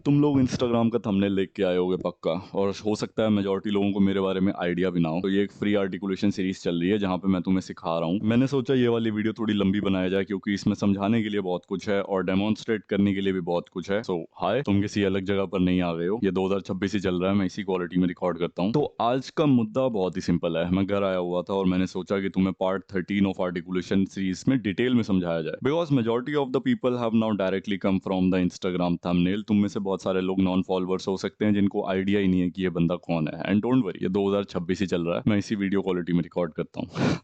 तुम लोग इंस्टाग्राम का थंबनेल देख के आए होगे पक्का, और हो सकता है मेजॉरिटी लोगों को मेरे बारे में आइडिया भी ना हो। तो ये एक फ्री आर्टिकुलेशन सीरीज चल रही है जहाँ पे मैं तुम्हें सिखा रहा हूँ। मैंने सोचा ये वाली वीडियो थोड़ी लंबी बनाया जाए क्योंकि इसमें समझाने के लिए बहुत कुछ है और डेमोन्स्ट्रेट करने के लिए भी बहुत कुछ है। सो हाय, तुम किसी अलग जगह पर नहीं आ गए हो। ये 2026 ही चल रहा है, मैं इसी क्वालिटी में रिकॉर्ड करता हूँ। तो आज का मुद्दा बहुत ही सिंपल है। मैं घर आया हुआ था और मैंने सोचा कि तुम्हें पार्ट 13 ऑफ आर्टिकुलेशन सीरीज में डिटेल में समझाया जाए, because majority of the people have now directly come from the Instagram thumbnail. तुम में से बहुत सारे लोग नॉन फॉलोअर्स हो सकते हैं जिनको आइडिया ही नहीं है कि ये बंदा कौन है। एंड डोंट वरी, ये 2026 ही चल रहा है, मैं इसी वीडियो क्वालिटी में रिकॉर्ड करता हूँ।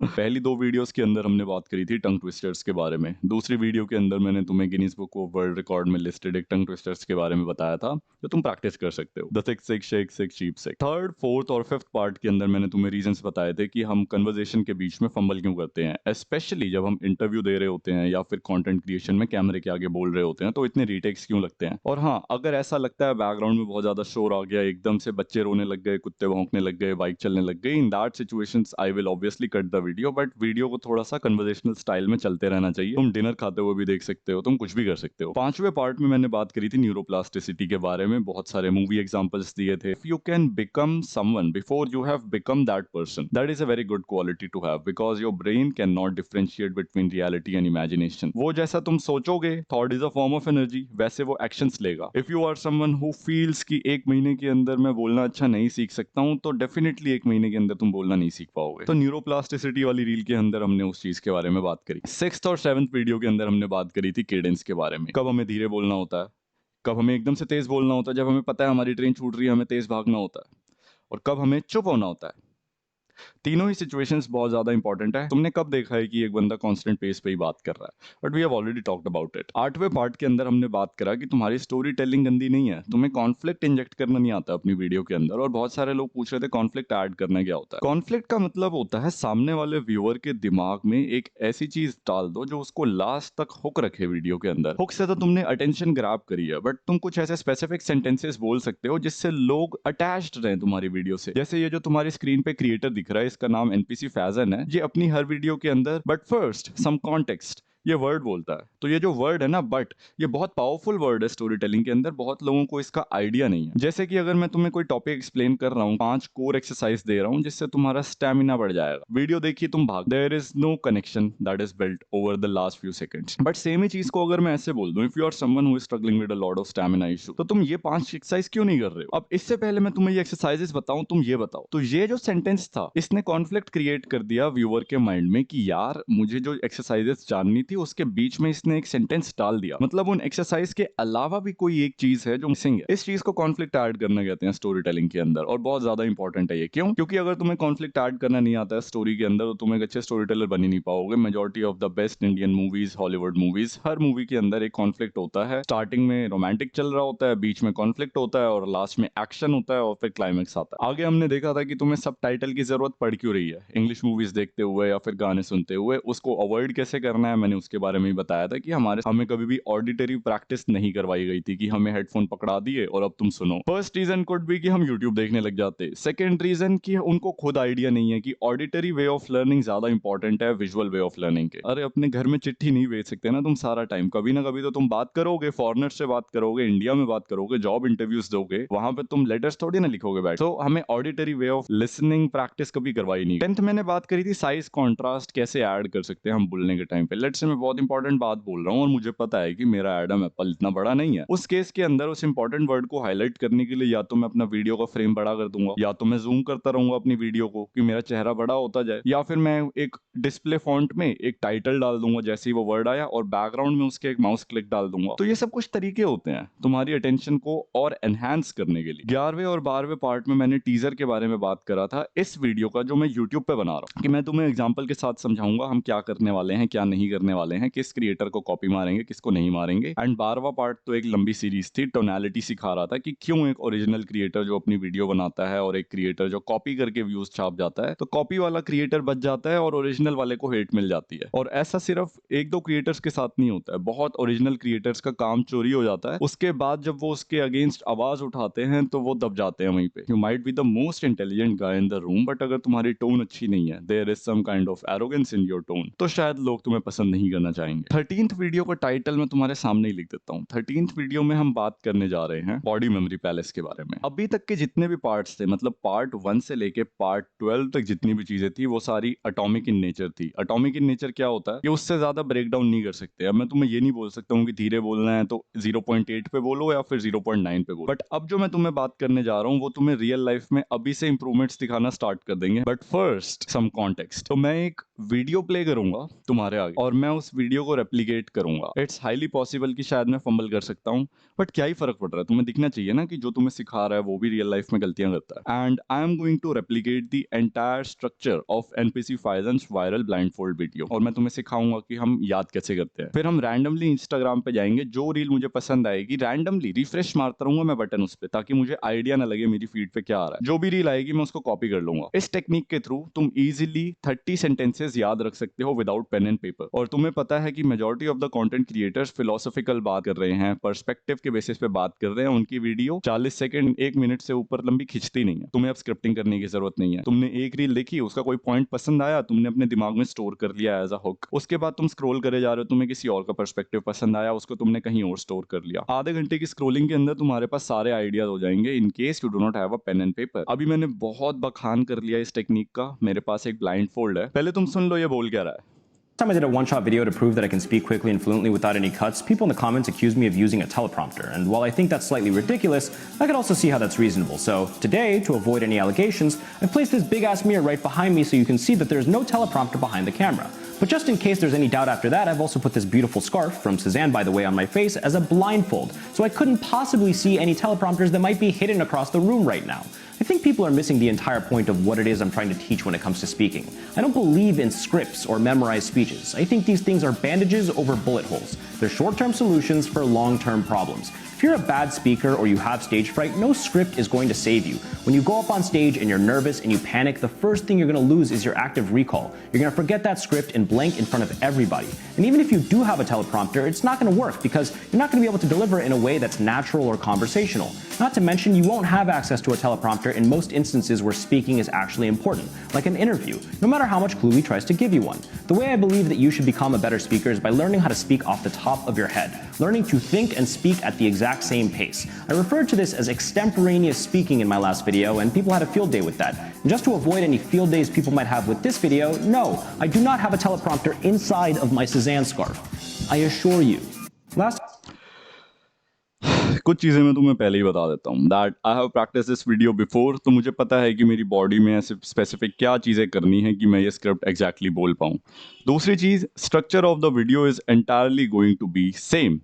पहली दो वीडियोस के अंदर हमने बात करी थी टंग ट्विस्टर्स के बारे में। दूसरी वीडियो के अंदर मैंने तुम्हें Guinness book of world record में लिस्टेड एक टंग ट्विस्टर्स के बारे में बताया था जो तुम प्रैक्टिस कर सकते हो, the six six shake six sheep sick. Third, fourth और फिफ्थ पार्ट के अंदर मैंने तुम्हें रीजंस बताए थे कि हम कन्वर्सेशन के बीच में फंबल क्यों करते हैं, स्पेशली जब हम इंटरव्यू दे रहे होते हैं या फिर कंटेंट क्रिएशन में कैमरे के आगे बोल रहे होते हैं तो इतने रीटेक्स क्यों लगते हैं। और हाँ, अगर ऐसा लगता है बैकग्राउंड में बहुत ज्यादा शोर आ गया, एकदम से बच्चे रोने लग गए, कुत्ते भौंकने लग गए, बाइक चलने लग गई, in that situations I will obviously cut the video, but video को थोड़ा सा कन्वर्सेशनल स्टाइल में चलते रहना चाहिए। तुम डिनर खाते हुए भी देख सकते हो, तुम कुछ भी कर सकते हो। पांचवें पार्ट में मैंने बात करी थी न्यूरोप्लास्टिसिटी के बारे में, बहुत सारे मूवी एग्जांपल्स दिए थे। If you can become someone before you have become that person, that is a very good quality to have, because your brain can not differentiate between reality and imagination. वो जैसा तुम सोचोगे, thought is a form of energy, वैसे वो actions लेगा। If you are someone who feels कि एक महीने के अंदर मैं बोलना अच्छा नहीं सीख सकता हूं, तो डेफिनेटली एक महीने के अंदर तुम बोलना नहीं सीख पाओगे। तो न्यूरोप्लास्टिसिटी वाली रील के अंदर हमने उस चीज के बारे में बात करी। सिक्स्थ और सेवंथ वीडियो के अंदर हमने बात करी थी केडेंस के बारे में, कब हमें धीरे बोलना होता है, कब हमें एकदम से तेज बोलना होता है जब हमें पता है हमारी ट्रेन छूट रही है, हमें तेज भागना होता है, और कब हमें चुप होना होता है। तीनों ही सिचुएशंस बहुत ज्यादा इंपॉर्टेंट है। तुमने कब देखा है कि एक बंदा कांस्टेंट पेस पे ही बात कर रहा है, but we have already talked about it. आठवें पार्ट के अंदर हमने बात करा कि तुम्हारी स्टोरी टेलिंग गंदी नहीं है, तुम्हें कॉन्फ्लिक्ट इंजेक्ट करना नहीं आता अपनी वीडियो के अंदर। और बहुत सारे लोग पूछ रहे थे कॉन्फ्लिक्ट ऐड करना क्या होता है। कॉन्फ्लिक्ट का मतलब होता है सामने वाले व्यूअर के दिमाग में एक ऐसी चीज डाल दो जो उसको लास्ट तक हुक रखे वीडियो के अंदर। हुक से तो तुमने अटेंशन ग्रैब करी है, बट तुम कुछ ऐसे स्पेसिफिक सेंटेंसेस बोल सकते हो जिससे लोग अटैच्ड रहे तुम्हारी वीडियो से। जैसे ये जो तुम्हारी स्क्रीन पे क्रिएटर दिख रहा है, इसका नाम एनपीसी फैजन है। ये अपनी हर वीडियो के अंदर बट फर्स्ट सम कॉन्टेक्स्ट ये वर्ड बोलता है। तो ये जो वर्ड है ना बट, ये बहुत पावरफुल वर्ड है स्टोरी टेलिंग के अंदर। बहुत लोगों को इसका आइडिया नहीं है। जैसे कि अगर मैं तुम्हें कोई टॉपिक एक्सप्लेन कर रहा हूँ, 5 कोर एक्सरसाइज दे रहा हूँ जिससे तुम्हारा स्टेमिना बढ़ जाएगा, वीडियो देखिए तुम भाग, there is no connection that is built over the last few seconds. But same ही चीज को अगर मैं ऐसे बोल दूं, if you are someone who is struggling with a lot of stamina issue, तो तुम ये 5 एक्सरसाइज क्यों नहीं कर रहे हो। अब इससे पहले मैं तुम्हें ये एक्सरसाइजेस बताऊं, तुम ये बताओ। तो ये जो सेंटेंस था, इसने कॉन्फ्लिक्ट क्रिएट कर दिया व्यूअर के माइंड में कि यार मुझे जो एक्सरसाइजेस जाननी थी उसके बीच में इसने एक सेंटेंस डाल दिया, मतलब उन एक्सरसाइज के अलावा भी कोई एक चीज है जो मिसिंग है। इस चीज को कॉन्फ्लिक्ट ऐड करना कहते हैं स्टोरी टेलिंग के अंदर, और बहुत ज्यादा इंपॉर्टेंट है ये। क्यों? क्योंकि अगर तुम्हें कॉन्फ्लिक्ट ऐड करना नहीं आता है स्टोरी के अंदर, तो तुम एक अच्छे स्टोरी टेलर बन ही नहीं पाओगे। Majority of the best Indian movies, Hollywood movies, her movie के अंदर एक कॉन्फ्लिक्ट होता है। स्टार्टिंग में रोमांटिक चल रहा होता है, बीच में कॉन्फ्लिक्ट होता है, और लास्ट में एक्शन होता है, और फिर क्लाइमेक्स आता है। आगे हमने देखा था कि तुम्हें सब टाइटल की जरूरत पड़ क्यों रही है इंग्लिश मूवीज देखते हुए या फिर गाने सुनते हुए। उसको अवॉइड कैसे करना है मैंने उसके बारे में ही बताया था कि हमें कभी भी ऑडिटरी प्रैक्टिस नहीं करवाई गई थी कि हमें हेडफोन पकड़ा दिए और अब तुम सुनो। फर्स्ट रीजन कुड बी कि हम यूट्यूब देखने लग जाते। सेकंड रीजन कि उनको खुद आइडिया नहीं है कि ऑडिटरी वे ऑफ लर्निंग ज्यादा इंपॉर्टेंट है विजुअल वे ऑफ लर्निंग के। अरे अपने घर में चिट्ठी नहीं भेज सकते ना तुम सारा टाइम, कभी ना कभी तो तुम बात करोगे, फॉरनर से बात करोगे, इंडिया में बात करोगे, जॉब इंटरव्यूज दोगे, वहां पे तुम लेटर्स थोड़ी ना लिखोगे बैठ। तो हमें auditory way of listening practice कभी करवाई नहीं। 10th मैंने बात करी थी साइज कॉन्ट्रास्ट कैसे ऐड कर सकते हैं हम बोलने के टाइम पे। लेट्स से मैं बहुत इंपॉर्टेंट बात बोल रहा हूँ और मुझे पता है कि मेरा एडम एप्पल इतना बड़ा नहीं है। उस केस के अंदर उस इंपॉर्टेंट वर्ड को हाईलाइट करने के लिए या तो मैं अपना वीडियो का फ्रेम बड़ा कर दूंगा, या तो मैं जूम करता रहूंगा अपनी वीडियो को कि मेरा चेहरा बड़ा होता जाए, या फिर मैं एक डिस्प्ले फॉन्ट में एक टाइटल डाल दूंगा जैसे ही वो वर्ड आया, और बैकग्राउंड में उसके एक माउस क्लिक डाल दूंगा। तो ये सब कुछ तरीके होते हैं तुम्हारी अटेंशन को और एनहांस करने के लिए। 11वें और 12वें पार्ट में मैंने टीजर के बारे में बात करा था इस वीडियो का जो मैं यूट्यूब पे बना रहा हूँ, कि मैं तुम्हें एग्जाम्पल के साथ समझाऊंगा हम क्या करने वाले हैं, क्या नहीं करने वाले हैं, किस क्रिएटर को कॉपी मारेंगे, किसको नहीं मारेंगे। एंड 12वां पार्ट तो एक लंबी सीरीज थी, टोनैलिटी सिखा रहा था कि क्यों एक ओरिजिनल क्रिएटर जो अपनी वीडियो बनाता है और एक क्रिएटर जो कॉपी करके व्यूज छाप जाता है, तो कॉपी वाला क्रिएटर बच जाता है और ओरिजिनल वाले को हेट मिल जाती है। और ऐसा सिर्फ एक दो क्रिएटर्स के साथ नहीं होता है, बहुत ओरिजिनल क्रिएटर्स का काम चोरी हो जाता है। उसके बाद जब वो उसके अगेंस्ट आवाज उठाते हैं तो वो दब जाते हैं वहीं पे। You might be the most intelligent guy in the room, but अगर तुम्हारी टोन अच्छी नहीं है, there is some kind of arrogance in your tone, तो शायद लोग तुम्हें पसंद नहीं नहीं करना चाहेंगे। 13th वीडियो का टाइटल मैं तुम्हारे सामने ही लिख देता हूँ। 13th वीडियो में हम बात करने जा रहे हैं बॉडी मेमोरी पैलेस के बारे में। अभी तक के जितने भी पार्ट्स थे, मतलब पार्ट 1 से लेके पार्ट 12 तक जितनी भी चीजें थी वो सारी एटॉमिक इन नेचर थी। एटॉमिक इन नेचर क्या होता है कि उससे ज्यादा ब्रेक डाउन नहीं कर सकते। अब मैं तुम्हें ये नहीं बोल सकता हूँ कि धीरे बोलना है तो 0.8 पे बोलो या फिर 0.9 पे बोलो, बट अब जो मैं तुम्हें बात करने जा रहा हूँ वो तुम्हें रियल लाइफ में अभी से इंप्रूवमेंट्स दिखाना स्टार्ट कर देंगे। But first some context. तो मैं एक वीडियो प्ले करूंगा तुम्हारे आगे और मैं उस वीडियो को रेप्लिकेट करूंगा। इट्स हाईली पॉसिबल कि शायद मैं फंबल कर सकता हूँ, बट क्या ही फर्क पड़ रहा है, तुम्हें दिखना चाहिए ना कि जो तुम्हें सिखा रहा है वो भी रियल लाइफ में गलतियां करता है। And I am going to replicate the entire structure of NPC Faizan's viral blindfold video, और मैं तुम्हें सिखाऊंगा कि हम याद कैसे करते हैं। फिर हम रैंडमली इंस्टाग्राम पे जाएंगे, जो रील मुझे पसंद आएगी रैंडमली रिफ्रेश मारता रहूंगा मैं बटन उस पर, ताकि मुझे आइडिया ना लगे मेरी फीड पे क्या आ रहा है। जो भी रील आएगी मैं उसको कॉपी कर लूंगा। इस टेक्निक के थ्रू तुम इजीली 30 सेंटेंसेस याद रख सकते हो विदाउट पेन एंड पेपर। और तुम्हें पता है कि majority of the content creators philosophical बात कर रहे हैं, पर्सपेक्टिव के बेसिस पे बात कर रहे हैं। उनकी वीडियो 40 सेकंड 1 मिनट से ऊपर लंबी खिंचती नहीं है। तुम्हें अब स्क्रिप्टिंग करने की जरूरत नहीं है। तुमने एक रील देखी, उसका कोई पॉइंट पसंद आया, तुमने अपने दिमाग में स्टोर कर लिया एज अ हुक। उसके बाद तुम स्क्रॉल करे जा रहे हो, तुम्हें किसी और का पर्सपेक्टिव पसंद आया, उसको तुमने कहीं और स्टोर कर लिया। आधे घंटे की स्क्रोलिंग के अंदर तुम्हारे पास सारे आइडियाज हो जाएंगे in case you do not have a pen and paper. अभी मैंने बहुत बखान कर लिया इस टेक्निक का। मेरे पास एक ब्लाइंड फोल्ड है, पहले तुम सुन लो ये बोल क्या रहा है। Time I did a one-shot video to prove that I can speak quickly and fluently without any cuts, people in the comments accused me of using a teleprompter, and while I think that's slightly ridiculous, I could also see how that's reasonable. So today, to avoid any allegations, I placed this big-ass mirror right behind me so you can see that there's no teleprompter behind the camera. But just in case there's any doubt after that, I've also put this beautiful scarf, from Cezanne by the way, on my face as a blindfold, so I couldn't possibly see any teleprompters that might be hidden across the room right now. I think people are missing the entire point of what it is I'm trying to teach when it comes to speaking. I don't believe in scripts or memorized speeches. I think these things are bandages over bullet holes. They're short-term solutions for long-term problems. If you're a bad speaker or you have stage fright, no script is going to save you. When you go up on stage and you're nervous and you panic, the first thing you're going to lose is your active recall. You're going to forget that script and blank in front of everybody. And even if you do have a teleprompter, it's not going to work because you're not going to be able to deliver it in a way that's natural or conversational. Not to mention, you won't have access to a teleprompter in most instances where speaking is actually important, like an interview, no matter how much Cluey tries to give you one. The way I believe that you should become a better speaker is by learning how to speak off the top of your head, learning to think and speak at the exact same pace. I referred to this as extemporaneous speaking in my last video, and people had a field day with that. And just to avoid any field days people might have with this video, no, I do not have a teleprompter inside of my Cezanne scarf. I assure you. कुछ चीज़ें मैं तुम्हें पहले ही बता देता हूँ that I have practice this video before. तो मुझे पता है कि मेरी बॉडी में ऐसे स्पेसिफिक क्या चीज़ें करनी है कि मैं ये स्क्रिप्ट एग्जैक्टली बोल पाऊँ। दूसरी चीज़, structure of the video is entirely going to be same.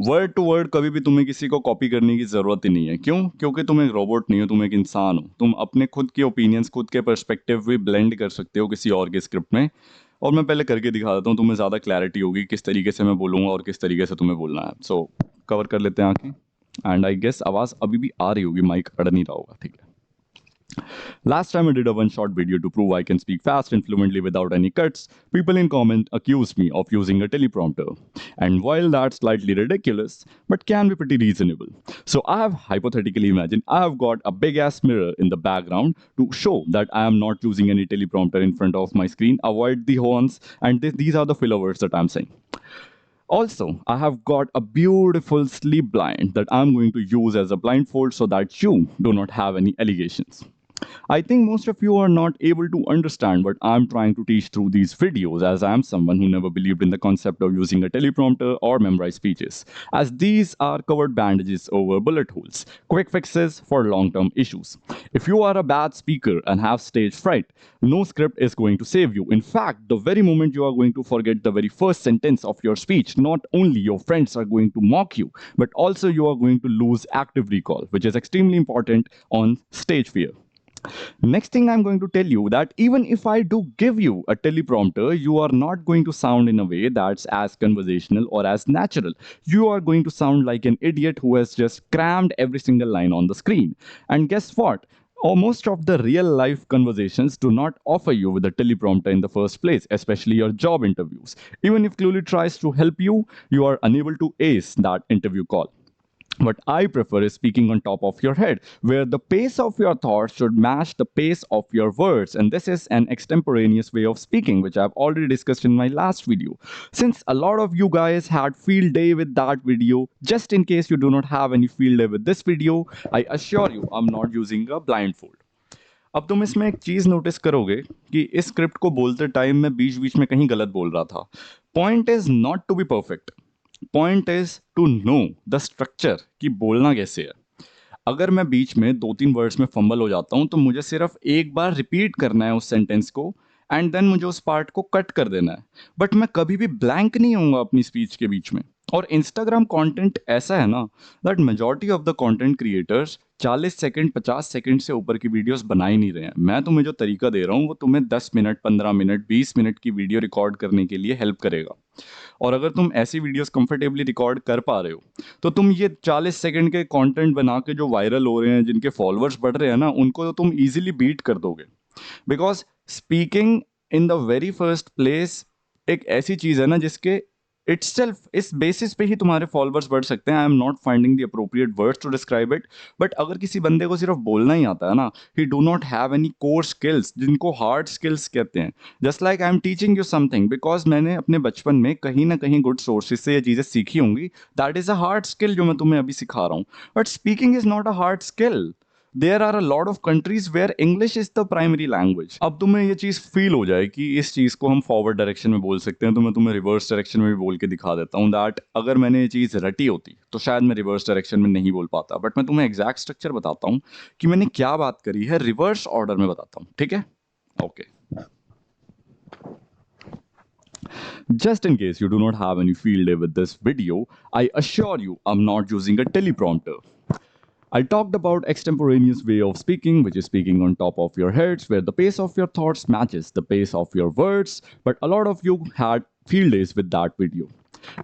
Word to word कभी भी तुम्हें किसी को कॉपी करने की ज़रूरत ही नहीं है। क्यों? क्योंकि तुम एक रोबोट नहीं हो, तुम एक इंसान हो। तुम अपने खुद के ओपिनियंस, खुद के पर्सपेक्टिव भी ब्लेंड कर सकते हो किसी और के स्क्रिप्ट में। और मैं पहले करके दिखा देता हूँ, तुम्हें ज़्यादा क्लैरिटी होगी किस तरीके से मैं बोलूँगा और किस तरीके से तुम्हें बोलना है। सो कवर कर लेते हैं आंखें। एंड आई गेस आवाज़ अभी भी आ रही होगी, माइक अड़ नहीं रहा होगा, ठीक है। Last time I did a one-shot video to prove I can speak fast and fluently without any cuts, people in comment accused me of using a teleprompter. And while that's slightly ridiculous, but can be pretty reasonable. So I have hypothetically imagined I have got a big-ass mirror in the background to show that I am not using any teleprompter in front of my screen. Avoid the horns, and these are the filler words that I'm saying. Also, I have got a beautiful sleep blind that I'm going to use as a blindfold so that you do not have any allegations. I think most of you are not able to understand what I'm trying to teach through these videos, as I am someone who never believed in the concept of using a teleprompter or memorized speeches, as these are covered bandages over bullet holes, quick fixes for long-term issues. If you are a bad speaker and have stage fright, no script is going to save you. In fact, the very moment you are going to forget the very first sentence of your speech, not only your friends are going to mock you, but also you are going to lose active recall, which is extremely important on stage fear. Next thing I'm going to tell you that even if I do give you a teleprompter, you are not going to sound in a way that's as conversational or as natural. You are going to sound like an idiot who has just crammed every single line on the screen. And guess what? Most of the real life conversations do not offer you with a teleprompter in the first place, especially your job interviews. Even if Cluely tries to help you, you are unable to ace that interview call. What I prefer is speaking on top of your head, where the pace of your thoughts should match the pace of your words. And this is an extemporaneous way of speaking, which I've already discussed in my last video. Since a lot of you guys had field day with that video, just in case you do not have any field day with this video, I assure you I'm not using a blindfold. अब तुम इसमें एक चीज़ notice करोगे कि इस script को बोलते time मैं बीच बीच में कहीं गलत बोल रहा था. Point is not to be perfect, point is to know the structure कि बोलना कैसे है. अगर मैं बीच में 2-3 वर्ड्स में फंबल हो जाता हूँ तो मुझे सिर्फ एक बार रिपीट करना है उस सेंटेंस को एंड देन मुझे उस पार्ट को कट कर देना है. बट मैं कभी भी ब्लैंक नहीं होऊंगा अपनी स्पीच के बीच में. और इंस्टाग्राम कंटेंट ऐसा है ना that majority of the content creators 40 second 50 second से ऊपर की वीडियोस बना ही नहीं रहे हैं. मैं तुम्हें जो तरीका दे रहा हूँ वो तुम्हें 10 मिनट 15 मिनट 20 मिनट की वीडियो रिकॉर्ड करने के लिए हेल्प करेगा. और अगर तुम ऐसी वीडियोस कंफर्टेबली रिकॉर्ड कर पा रहे हो तो तुम ये 40 सेकंड के कंटेंट बना के जो वायरल हो रहे हैं, जिनके फॉलोअर्स बढ़ रहे हैं ना, उनको तो तुम इजीली बीट कर दोगे. Because speaking in the very first place एक ऐसी चीज़ है ना जिसके इट्सेल्फ इस बेसिस पे ही तुम्हारे फॉलोअर्स बढ़ सकते हैं. I am not finding the appropriate words to describe it. But अगर किसी बंदे को सिर्फ बोलना ही आता है ना, ही do not have any core skills जिनको हार्ड स्किल्स कहते हैं. Just like I am teaching you something because मैंने अपने बचपन में कहीं ना कहीं गुड सोर्सेज से ये चीज़ें सीखी होंगी. That is a hard skill जो मैं तुम्हें अभी सिखा रहा हूँ. But speaking is not a hard skill. There are a lot of countries where English is the primary language. अब तुम्हें ये चीज़ फील हो जाए कि इस चीज़ को हम फॉरवर्ड डायरेक्शन में बोल सकते हैं, तो मैं तुम्हें रिवर्स डायरेक्शन में भी बोल के दिखा देता हूँ. दैट अगर मैंने ये चीज़ रटी होती तो शायद मैं रिवर्स डायरेक्शन में नहीं बोल पाता. बट मैं तुम्हें एग्जैक्ट स्ट्रक्चर बताता हूँ कि मैंने क्या बात करी है, रिवर्स ऑर्डर में बताता हूँ. ठीक है, okay. Just in case you do not have any field day with this video, I assure you I'm not using a teleprompter. I talked about extemporaneous way of speaking, which is speaking on top of your heads, where the pace of your thoughts matches the pace of your words, but a lot of you had field days with that video.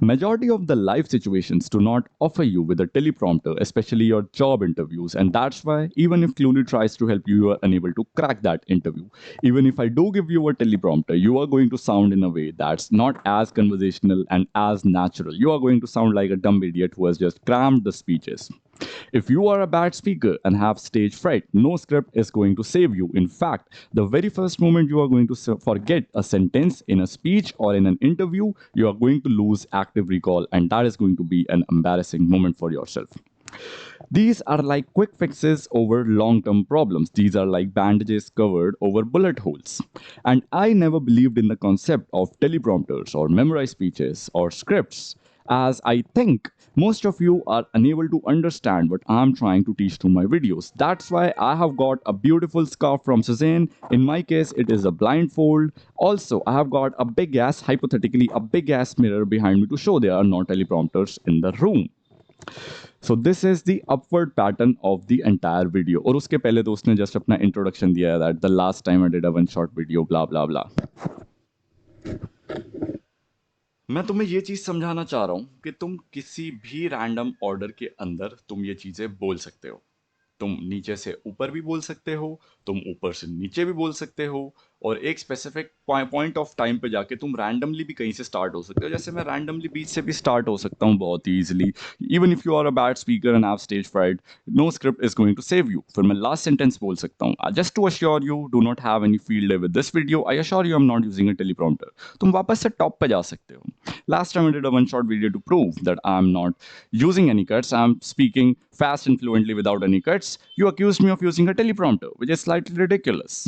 Majority of the life situations do not offer you with a teleprompter, especially your job interviews, and that's why even if Cluely tries to help you, you are unable to crack that interview. Even if I do give you a teleprompter, you are going to sound in a way that's not as conversational and as natural. You are going to sound like a dumb idiot who has just crammed the speeches. If you are a bad speaker and have stage fright, no script is going to save you. In fact, the very first moment you are going to forget a sentence in a speech or in an interview, you are going to lose active recall, and that is going to be an embarrassing moment for yourself. These are like quick fixes over long-term problems. These are like bandages covered over bullet holes. And I never believed in the concept of teleprompters or memorized speeches or scripts, as I think most of you are unable to understand what I'm trying to teach through my videos. That's why I have got a beautiful scarf from Suzanne. In my case, it is a blindfold. Also, I have got a big ass, hypothetically, a big ass mirror behind me to show there are no teleprompters in the room. So this is the upward pattern of the entire video. और उसके पहले दोस्त ने just अपना introduction दिया है that the last time I did a one shot video, blah blah blah. मैं तुम्हें ये चीज़ समझाना चाह रहा हूँ कि तुम किसी भी रैंडम ऑर्डर के अंदर तुम ये चीज़ें बोल सकते हो. तुम नीचे से ऊपर भी बोल सकते हो, तुम ऊपर से नीचे भी बोल सकते हो, और एक स्पेसिफिक पॉइंट ऑफ टाइम पे जाके तुम रैंडमली भी कहीं से स्टार्ट हो सकते हो. जैसे मैं रैंडमली बीच से भी स्टार्ट हो सकता हूँ बहुत ही easily. Even if you are a bad speaker and have stage fried, no script is going to save you. फिर मैं लास्ट सेंटेंस बोल सकता हूँ. Just to assure you, do not have any field day with this video. I assure you I am not using a teleprompter. तुम वापस से top पे जा सकते हो. Last time I did a one shot video to prove that I'm not using any cuts. I'm speaking fast and fluently without any cuts. You accused me of using a teleprompter, which is slightly ridiculous.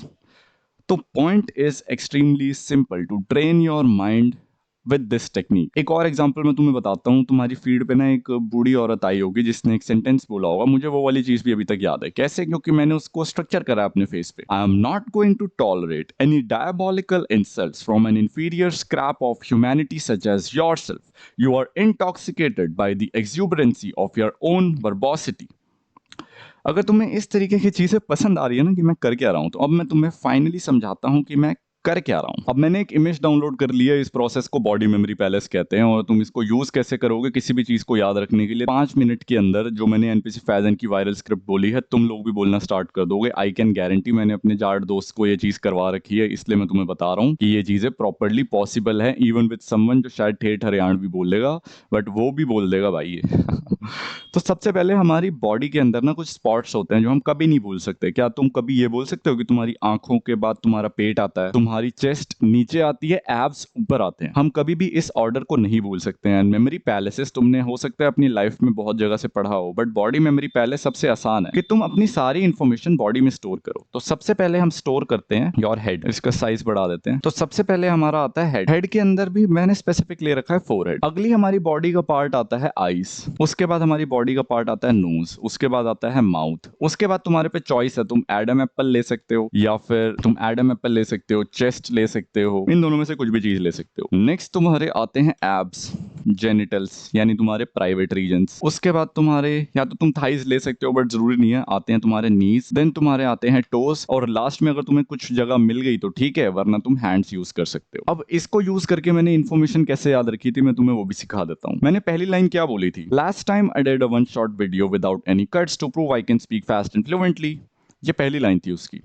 The point is extremely simple to train your mind with this technique. एक और example मैं तुम्हें बताता हूँ. तुम्हारी feed पे ना एक बूढ़ी औरत आई होगी जिसने एक सेंटेंस बोला होगा. मुझे वो वाली चीज़ भी अभी तक याद है. कैसे? क्योंकि मैंने उसको स्ट्रक्चर करा अपने फेस पे. I am not going to tolerate any diabolical insults from an inferior scrap of humanity such as yourself. You are intoxicated by the exuberancy of your own verbosity. अगर तुम्हें इस तरीके की चीज़ें पसंद आ रही है ना कि मैं कर क्या रहा हूँ, तो अब मैं तुम्हें फाइनली समझाता हूँ कि मैं कर क्या रहा हूँ। अब मैंने एक इमेज डाउनलोड कर लिया, इस प्रोसेस को बॉडी मेमोरी पैलेस कहते हैं, और तुम इसको यूज कैसे करोगे किसी भी चीज को याद रखने के लिए, 5 मिनट के अंदर जो मैंने एनपीसी फैजन की वायरल स्क्रिप्ट बोली है तुम लोग भी बोलना स्टार्ट कर दोगे। आई कैन गारंटी, मैंने अपने जाट दोस्त को ये चीज करवा रखी है, इसलिए मैं तुम्हें बता रहा हूँ कि ये चीजें प्रॉपरली पॉसिबल है, इवन विद समवन जो शायद ठेठ हरियाणवी बोल लेगा, बट वो भी बोल देगा भाई ये। तो सबसे पहले हमारी बॉडी के अंदर ना कुछ स्पॉट्स होते हैं जो हम कभी नहीं भूल सकते। क्या तुम कभी ये बोल सकते हो कि तुम्हारी आंखों के बाद तुम्हारा पेट आता है, तुम्हारी चेस्ट नीचे आती है, एब्स ऊपर आते हैं? हम कभी भी इस ऑर्डर को नहीं भूल सकते हैं। मेमोरी पैलेसेस तुमने हो सकता है अपनी लाइफ में बहुत जगह से पढ़ा हो, बट बॉडी मेमोरी पैलेस सबसे आसान है कि तुम अपनी सारी इंफॉर्मेशन बॉडी में स्टोर करो। तो सबसे पहले हम स्टोर करते हैं योर हेड। इसका साइज बढ़ा देते हैं। तो सबसे पहले हमारा आता है हेड। हेड के अंदर भी मैंने स्पेसिफिक ले रखा है फोरहेड। अगली हमारी बॉडी का पार्ट आता है आईज। उसके बाद हमारी बॉडी का पार्ट आता है नोज। उसके बाद आता है माउथ। उसके बाद तुम्हारे पे चॉइस है, तुम एडम एप्पल ले सकते हो या फिर तुम एडम एप्पल ले सकते हो, चेस्ट ले सकते हो, इन दोनों में से कुछ भी चीज ले सकते हो। नेक्स्ट तुम्हारे आते हैं एब्स, जेनिटल्स यानी तुम्हारे प्राइवेट रीजन्स। उसके बाद तुम्हारे या तो तुम थाइज ले सकते हो बट जरूरी नहीं है, आते हैं तुम्हारे नीज। देन तुम्हारे आते हैं टोस, और लास्ट में अगर तुम्हें कुछ जगह मिल गई तो ठीक है, वरना तुम हैंड्स यूज कर सकते हो। अब इसको यूज करके मैंने इन्फॉर्मेशन कैसे याद रखी थी मैं तुम्हें वो भी सिखा देता हूँ। मैंने पहली लाइन क्या बोली थी, last time I did a one shot video without any cuts to prove I can speak fast and fluently. ये पहली लाइन थी उसकी।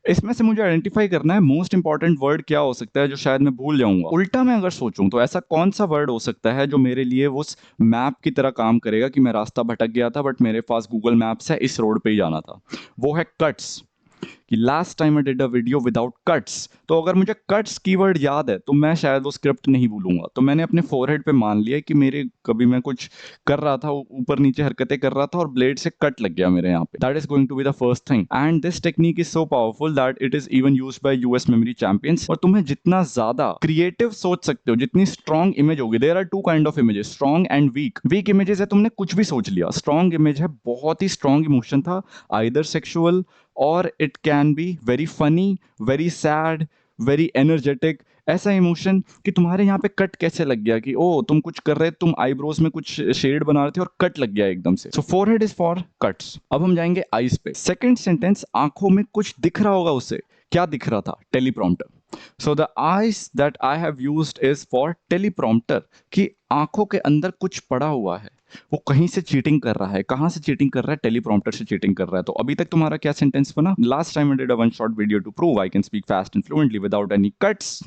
इसमें से मुझे आइडेंटिफाई करना है मोस्ट इंपॉर्टेंट वर्ड क्या हो सकता है जो शायद मैं भूल जाऊंगा। उल्टा मैं अगर सोचूं तो ऐसा कौन सा वर्ड हो सकता है जो मेरे लिए उस मैप की तरह काम करेगा कि मैं रास्ता भटक गया था बट मेरे पास गूगल मैप्स है, इस रोड पे ही जाना था। वो है कट्स, कि last time I did a video without cuts. तो अगर मुझे कट्स कीवर्ड याद है तो मैं शायद वो स्क्रिप्ट नहीं भूलूंगा। तो मैंने अपने फोरहेड पे मान लिया कि मेरे कभी मैं कुछ कर रहा था, ऊपर नीचे हरकतें कर रहा था और ब्लेड से कट लग गया मेरे यहाँ पे। That is going to be the first thing, and this technique is so powerful that it is even used by US memory champions. और तुम्हें जितना ज्यादा क्रिएटिव सोच सकते हो, जितनी स्ट्रॉन्ग इमेज होगी, there are two kind of images, strong and weak. Weak images है तुमने कुछ भी सोच लिया, स्ट्रॉन्ग इमेज है बहुत ही स्ट्रॉन्ग इमोशन था, आइदर सेक्सुअल और it can be very funny, very sad, very energetic. ऐसा इमोशन कि तुम्हारे यहाँ पे कट कैसे लग गया कि ओ तुम कुछ कर रहे, तुम आईब्रोज में कुछ शेड बना रहे थे और कट लग गया एकदम से। सो फोरहेड इज फॉर कट्स। अब हम जाएंगे आईज पे। सेकंड सेंटेंस, आंखों में कुछ दिख रहा होगा उसे। क्या दिख रहा था? Teleprompter. So the eyes that I have used is for teleprompter, कि आंखों के अंदर कुछ पड़ा हुआ है, वो कहीं से चीटिंग कर रहा है। कहां से चीटिंग कर रहा है? टेलीप्रॉम्प्टर से चीटिंग कर रहा है। तो अभी तक तुम्हारा क्या सेंटेंस बना? Last time I did a one shot video to prove I can speak fast and fluently without any cuts.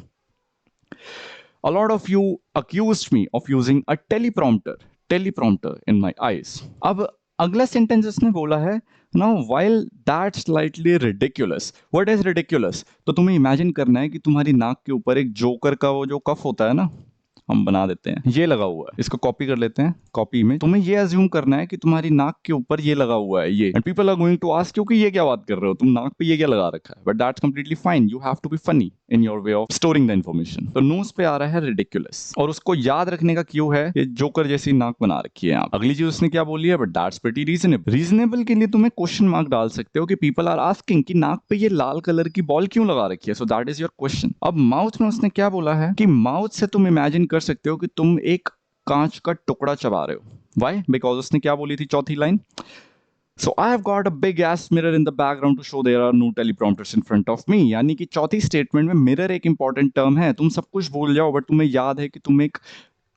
A lot of you accused me of using a teleprompter in my eyes. अब अगला sentence उसने बोला है, now while that's slightly ridiculous. What is ridiculous? तो तुम्हें imagine करना है कि तुम्हारी नाक के ऊपर एक जोकर का वो जो कफ होता है ना, हम बना देते हैं, ये लगा हुआ है। इसको कॉपी कर लेते हैं, कॉपी में तुम्हें ये अज्यूम करना है कि तुम्हारी नाक के ऊपर ये लगा हुआ है ये, and people are going to ask क्योंकि ये क्या बात कर रहे हो, तुम नाक पे ये क्या लगा रखा है, but that's completely fine, you have to be funny in your way of storing the information. तो नोज पे आ रहा है रिडिकुलस, और उसको याद रखने का क्यों है, ये जोकर जैसी नाक बना रखी है यहाँ। अगली चीज उसने क्या बोली है, but that's pretty reasonable. Reasonable के लिए तुम्हें क्वेश्चन मार्क डाल सकते हो कि पीपल आर आस्किंग कि नाक पे ये लाल कलर की बॉल क्यों लगा रखी है, सो दैट इज योर क्वेश्चन। अब माउथ में उसने क्या बोला है कि माउथ से तुम इमेजिन कर सकते हो कि तुम एक कांच का टुकड़ा चबा रहे हो। Why? Because उसने क्या बोली थी चौथी line, So I have got a big ass mirror in the background to show there are no teleprompters in front of me। यानी कि चौथी स्टेटमेंट में मिरर एक इंपॉर्टेंट टर्म है। तुम सब कुछ भूल जाओ बट तुम्हें याद है कि तुम एक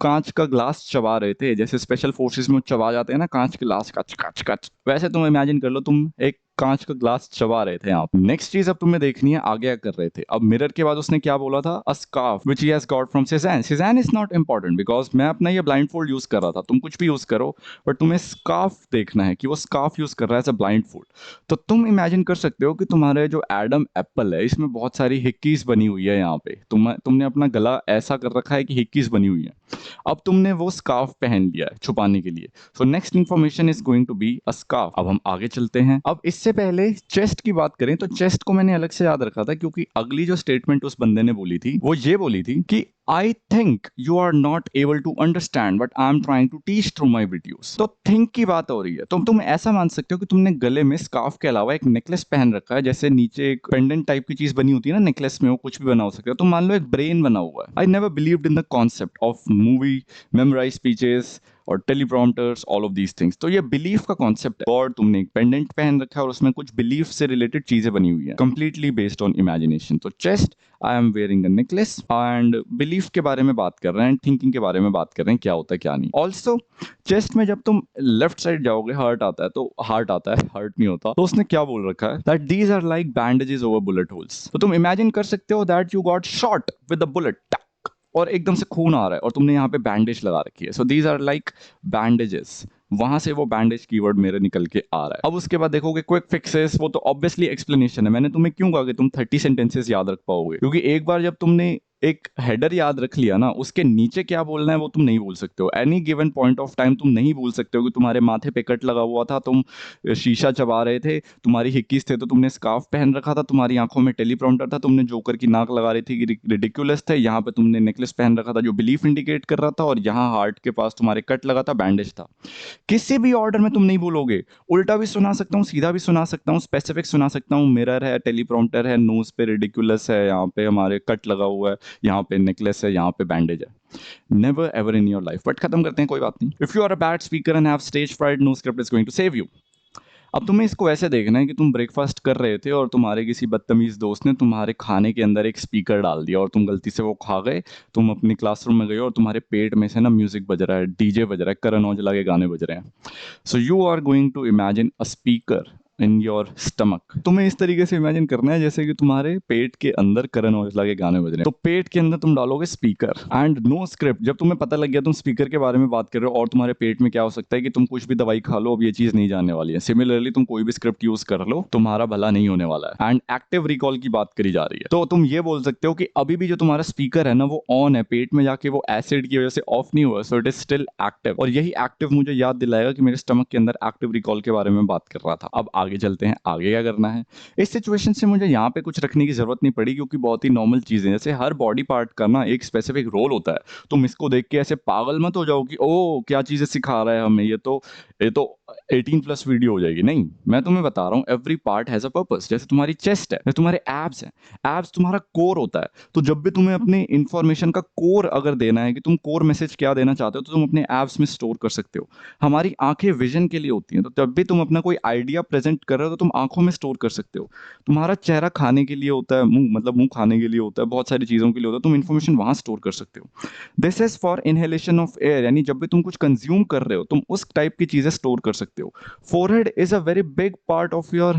कांच का ग्लास चबा रहे थे, जैसे स्पेशल फोर्सेस में चबा जाते हैं ना कांच के ग्लास, काच काच काच, वैसे तुम इमेजिन कर लो तुम एक कांच का ग्लास चबा रहे थे आप। नेक्स्ट चीज अब तुम्हें देखनी है आगे क्या कर रहे थे। अब मिरर के बाद उसने क्या बोला था, a scarf which he has got from Cezanne. Cezanne is not important because मैं अपना ये ब्लाइंड फोल्ड यूज कर रहा था, तुम कुछ भी यूज करो बट तुम्हें स्कार्फ देखना है कि वो स्कार्फ यूज कर रहा है एज अ ब्लाइंड फोल्ड। तो तुम इमेजिन कर सकते हो कि तुम्हारे जो एडम एप्पल है इसमें बहुत सारी हिक्कीज बनी हुई है यहाँ पे, तुमने अपना गला ऐसा कर रखा है कि हिक्कीज बनी हुई है। अब तुमने वो स्कार्फ पहन लिया है छुपाने के लिए। So next information is going to be a scarf. अब हम आगे चलते हैं। अब इससे पहले चेस्ट की बात करें तो चेस्ट को मैंने अलग से याद रखा था क्योंकि अगली जो स्टेटमेंट उस बंदे ने बोली थी वो ये बोली थी कि I think you are not able to understand what I'm trying to teach through my videos। तो थिंक की बात हो रही है। तो तुम ऐसा मान सकते हो कि तुमने गले में स्कार्फ के अलावा एक नेकलेस पहन रखा है, जैसे नीचे एक पेंडेंट टाइप की चीज बनी होती है ना नेकलेस में, वो कुछ भी बना हो सकता है। तो मान लो एक ब्रेन बना हुआ है। I never believed in the concept of movie, memorise speeches और teleprompters, all of these things. तो ये बिलीफ का कॉन्सेप्ट है, और तुमने एक पेंडेंट पहन रखा है और उसमें कुछ बिलीफ से रिलेटेड चीजें बनी हुई है, कंप्लीटली बेस्ड ऑन इमेजिनेशन। तो chest I am wearing a necklace and belief के बारे में बात कर रहे हैं, थिंकिंग के बारे में बात कर रहे हैं, क्या होता है क्या नहीं। ऑल्सो चेस्ट में जब तुम लेफ्ट साइड जाओगे हार्ट आता है, तो हार्ट आता है, हार्ट नहीं होता। तो उसने क्या बोल रखा है that these are like bandages over bullet holes. तो तुम इमेजिन कर सकते हो that you got shot with a bullet और एकदम से खून आ रहा है और तुमने यहाँ पे बैंडेज लगा रखी है। So these are like bandages. वहां से वो बैंडेज कीवर्ड मेरे निकल के आ रहा है। अब उसके बाद देखोगे क्विक फिक्सेस, वो तो ऑब्वियसली एक्सप्लेनेशन है। मैंने तुम्हें क्यों कहा कि तुम 30 सेंटेंसेस याद रख पाओगे, क्योंकि एक बार जब तुमने एक हेडर याद रख लिया ना, उसके नीचे क्या बोलना है वो तुम नहीं बोल सकते हो। Any given point of time तुम नहीं बोल सकते हो कि तुम्हारे माथे पे कट लगा हुआ था, तुम शीशा चबा रहे थे, तुम्हारी हिक्कीज थे तो तुमने स्कार्फ पहन रखा था, तुम्हारी आंखों में टेलीप्रॉम्प्टर था, तुमने जोकर की नाक लगा रही थी कि रिडिकुलस थे, यहाँ पे तुमने नेकलेस पहन रखा था जो बिलीफ इंडिकेट कर रहा था, और यहाँ हार्ट के पास तुम्हारे कट लगा था, बैंडेज था। किसी भी ऑर्डर में तुम नहीं बोलोगे। उल्टा भी सुना सकता हूँ, सीधा भी सुना सकता हूँ, स्पेसिफिक सुना सकता हूँ। मिरर है, टेलीप्रॉम्प्टर है, नोज पे रिडिकुलस है, यहाँ पे हमारे कट लगा हुआ है, यहाँ पे नेकलेस है, यहाँ पे बैंडेज है। Never ever in your life. But खत्म करते हैं, कोई बात नहीं। If you are a bad speaker and have stage fried, no script is going to save you. अब तुम्हें इसको ऐसे देखना है कि तुम ब्रेकफास्ट कर रहे थे और तुम्हारे किसी बदतमीज दोस्त ने तुम्हारे खाने के अंदर एक स्पीकर डाल दिया और तुम गलती से वो खा गए। तुम अपनी क्लासरूम में गए और तुम्हारे पेट में से ना म्यूजिक बज रहा है, डीजे बज रहा है, करण औजला के गाने बज रहे हैं। So you are going to imagine a speaker in your stomach. तुम्हें इस तरीके से इमेजिन करना है जैसे कि तुम्हारे पेट के अंदर करण औजला के गाने बज रहे हैं। तो पेट के अंदर तुम डालोगे स्पीकर एंड नो स्क्रिप्ट। जब तुम्हें पता लग गया तुम स्पीकर के बारे में बात कर रहे हो और तुम्हारे पेट में क्या हो सकता है कि तुम कुछ भी दवाई खा लो, अब ये चीज नहीं जानने वाली है। सिमिलरली तुम कोई भी स्क्रिप्ट यूज कर लो, तुम्हारा भला नहीं होने वाला है। एंड एक्टिव रिकॉल की बात करी जा रही है, तो तुम ये बोल सकते हो कि अभी भी जो तुम्हारा स्पीकर है ना वो ऑन है, पेट में जाके वो एसिड की वजह से ऑफ नहीं हुआ, so it is still active. और यही एक्टिव मुझे याद दिलाएगा कि मेरे स्टमक के अंदर एक्टिव रिकॉल के बारे में बात कर रहा था। अब आगे चलते हैं, आगे क्या करना है। इस सिचुएशन से मुझे यहाँ पे कुछ रखने की जरूरत नहीं पड़ी, क्योंकि बहुत ही नॉर्मल चीजें, जैसे हर बॉडी पार्ट का ना एक स्पेसिफिक रोल होता है। तुम इसको देख के ऐसे पागल मत हो जाओ कि ओ क्या चीजें सिखा रहा है हमें, ये तो 18+ वीडियो हो जाएगी। नहीं, मैं तुम्हें बता रहा हूँ every part has a purpose. जैसे तुम्हारी चेस्ट है, जैसे तुम्हारे एब्स हैं, एब्स तुम्हारा कोर होता है। तो जब भी तुम्हें अपने इंफॉर्मेशन का कोर अगर देना है कि तुम कोर मैसेज क्या देना चाहते हो, तो तुम अपने एब्स में स्टोर कर सकते हो। हमारी आंखें विजन के लिए होती हैं, तो जब भी तुम अपना कोई आइडिया प्रेजेंट कर रहे हो तो तुम आंखों में स्टोर कर सकते हो। तुम्हारा चेहरा खाने के लिए होता है, मुंह मतलब मुंह खाने के लिए होता है, बहुत सारी चीजों के लिए होता है, तुम इन्फॉर्मेशन वहां स्टोर कर सकते हो। This is for inhalation of air, यानी जब भी तुम कुछ कंज्यूम कर रहे हो तुम उस टाइप की चीजें स्टोर कर सकते हो। Forehead is a very big part of your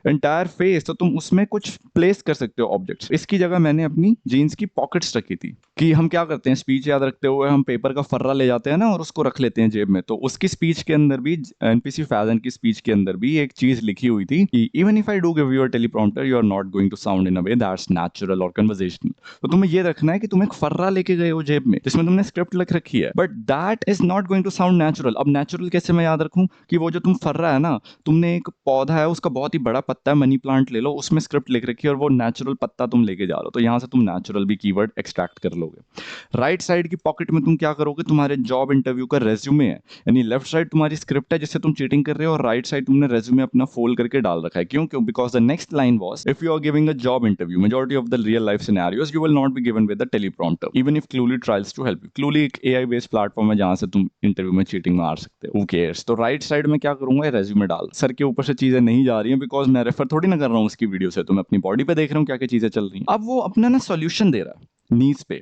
entire face, तो तुम उसमें कुछ प्लेस कर सकते हो ऑब्जेक्ट्स। इसकी जगह मैंने अपनी जीन्स की पॉकेट्स रखी थी कि हम क्या करते हैं, स्पीच याद रखते हुए हम पेपर का फर्रा ले जाते हैं ना और उसको रख लेते हैं जेब में। तो उसकी स्पीच के अंदर भी, एनपीसी फैजन की स्पीच के अंदर भी एक चीज लिखी हुई थी कि even if I do give you a teleprompter, you are not going to sound in a way that's natural और कन्वर्सेशनल। तो तुम्हें ये रखना है कि तुम एक फर्रा लेके गए हो जेब में जिसमें तुमने स्क्रिप्ट लिख रखी है, but that is not going to sound natural. अब नेचुरल कैसे मैं याद रखूं कि वो जो तुम फर्रा है ना, तुमने एक पौधा है उसका बहुत ही बड़ा पत्ता है, मनी प्लांट ले लो, उसमें स्क्रिप्ट लिख रखी है और वो नेचुरल पत्ता तुम लेके जा रहे हो, तो यहां से तुम नेचुरल भी कीवर्ड एक्सट्रैक्ट कर लोगे। राइट साइड की पॉकेट में तुम क्या करोगे, तुम्हारे जॉब इंटरव्यू का रेज्यूमे है, यानी लेफ्ट साइड तुम्हारी स्क्रिप्ट है जिससे तुम चीटिंग कर रहे हो और राइट साइड तुमने रेज्यूमे अपना फोल्ड करके डाल रखा है। क्यों? Because the next line was if you are giving a job interview, majority of the real life scenarios you will not be given with the teleprompter even if Cluely tries to help you. Cluely एक AI based platform है जहां से तुम interview में cheating मार सकते हो। हू cares. तो राइट साइड में क्या करूंगा, रेज्यूमे डाल। सर के ऊपर से चीजें नहीं जा रही हैं बिकॉज मैं रेफर थोड़ी ना कर रहा हूँ उसकी वीडियो से, तो मैं अपनी बॉडी पे देख रहा हूँ क्या क्या चीजें चल रही हैं। अब वो अपना ना सॉल्यूशन दे रहा है नीज पे,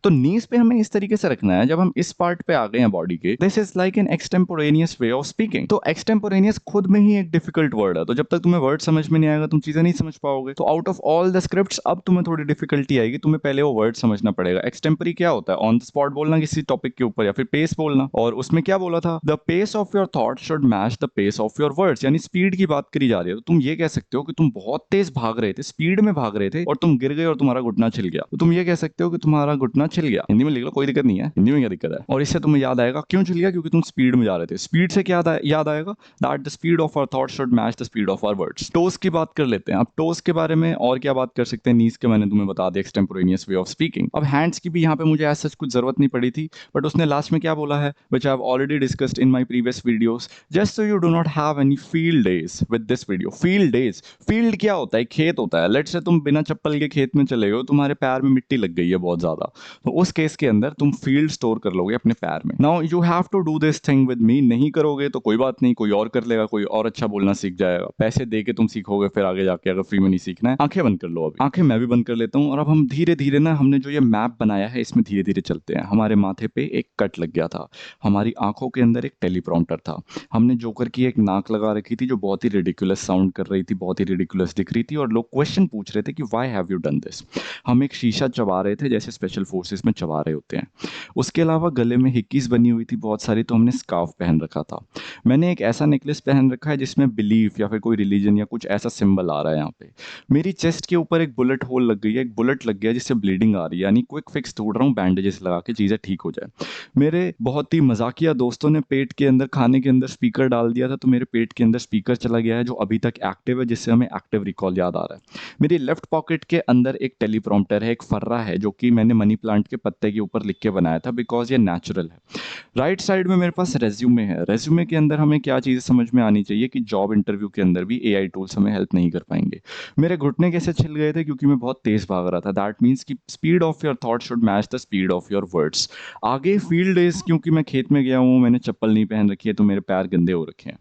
तो नीज पे हमें इस तरीके से रखना है। जब हम इस पार्ट पे आ गए हैं बॉडी के, this is like an extemporaneous way of speaking. तो एक्सटेम्पोरेनियस खुद में ही एक डिफिकल्ट वर्ड है, तो जब तक तुम्हें वर्ड समझ में नहीं आएगा तुम चीजें नहीं समझ पाओगे। तो out of all the scripts अब तुम्हें थोड़ी डिफिकल्टी आएगी, तुम्हें पहले वो वर्ड समझना पड़ेगा। एक्सटेम्परी क्या होता है, ऑन द स्पॉट बोलना किसी टॉपिक के ऊपर, या फिर पेस बोलना। और उसमें क्या बोला था, the pace of your thought should match the pace of your words, यानी स्पीड की बात करी जा रही है। तो तुम ये कह सकते हो कि तुम बहुत तेज भाग रहे थे, स्पीड में भाग रहे थे और तुम गिर गए और तुम्हारा घुटना छिल गया। तो तुम ये कह सकते हो कि तुम्हारा घुटना छिल गया। हिंदी में लिख लो, कोई दिक्कत नहीं है, हिंदी में क्या दिक्कत है। और इससे तुम्हें याद आएगा क्यों छिल गया, क्योंकि तुम स्पीड में जा रहे थे। स्पीड से क्या याद आएगा, that the speed of our thought should match the speed of our words. Toes की बात कर लेते हैं। अब टोस के बारे में और क्या बात कर सकते हैं, नीज के मैंने तुम्हें बता दिया, एक्सटेम्पोरेनियस वे ऑफ स्पीकिंग। अब हैंड्स की भी यहाँ पे मुझे ऐसा कुछ जरूरत नहीं पड़ी थी, बट उसने लास्ट में क्या बोला है, which I have already discussed in my previous videos, just so you do not have any field days with this video. Field days, field क्या होता है, खेत होता है। लेट्स से तुम बिना चप्पल के खेत में चले गए, तुम्हारे पैर में मिट्टी लग गई गई है बहुत ज़्यादा, तो उस केस के अंदर तुम फील्ड स्टोर कर लोगे अपने पैर में। Now you have to do this thing with me. नहीं करोगे तो कोई बात नहीं, कोई और कर लेगा, कोई और अच्छा बोलना सीख जाएगा, पैसे दे के तुम सीखोगे फिर आगे जाके, अगर फ्री में नहीं सीखना है। आंखें बंद कर लो, अभी आंखें मैं भी बंद कर लेता हूँ, और अब हम धीरे धीरे ना, हमने जो ये मैप बनाया है इसमें धीरे धीरे चलते हैं। हमारे माथे पे एक कट लग गया था, हमारी आंखों के अंदर एक टेलीप्रॉम्प्टर था, हमने जोकर की एक नाक लगा रखी थी जो बहुत ही रिडिकुलस साउंड कर रही थी, बहुत ही रिडिकुलस दिख रही थी, और लोग क्वेश्चन पूछ रहे थे कि why have you done this. हम एक शीशा चबा रहे थे जैसे स्पेशल फोर्सेस में चबा रहे होते हैं। उसके अलावा गले में हिक्कीज बनी हुई थी बहुत सारी, तो हमने स्कार्फ पहन रखा था। मैंने एक ऐसा नेकलेस पहन रखा है जिसमें बिलीफ या फिर कोई रिलीजन या कुछ ऐसा सिंबल आ रहा है यहाँ पे। मेरी चेस्ट के ऊपर एक बुलेट होल लग गई है, एक बुलेट लग गया जिससे ब्लीडिंग आ रही है, यानी क्विक फिक्स ढूंढ रहा हूँ बैंडेजेस लगा के चीज़ें ठीक हो जाए। मेरे बहुत ही मजाकिया दोस्तों ने पेट के अंदर, खाने के अंदर स्पीकर डाल दिया था, तो मेरे पेट के अंदर स्पीकर चला गया है जो अभी तक एक्टिव है, जिससे हमें एक्टिव रिकॉल याद आ रहा है। मेरी लेफ्ट पॉकेट के अंदर एक टेलीप्रॉम्प्टर है, एक फर्रा है जो कि मैंने मनी प्लांट के पत्ते के ऊपर लिख के बनाया था बिकॉज ये नेचुरल है। राइट साइड में मेरे पास रेज्यूमे है। रेज्यूमे के अंदर हमें क्या चीज़ें समझ में आनी चाहिए कि जॉब इंटरव्यू के अंदर भी एआई टूल्स हमें हेल्प नहीं कर पाएंगे। मेरे घुटने कैसे छिल गए थे, क्योंकि मैं बहुत तेज भाग रहा था। दैट मीन्स कि speed of your thought should match the speed of your words. आगे फील्ड इज, क्योंकि मैं खेत में गया हूँ, मैंने चप्पल नहीं पहन रखी है, तो मेरे पैर गंदे हो रखे हैं।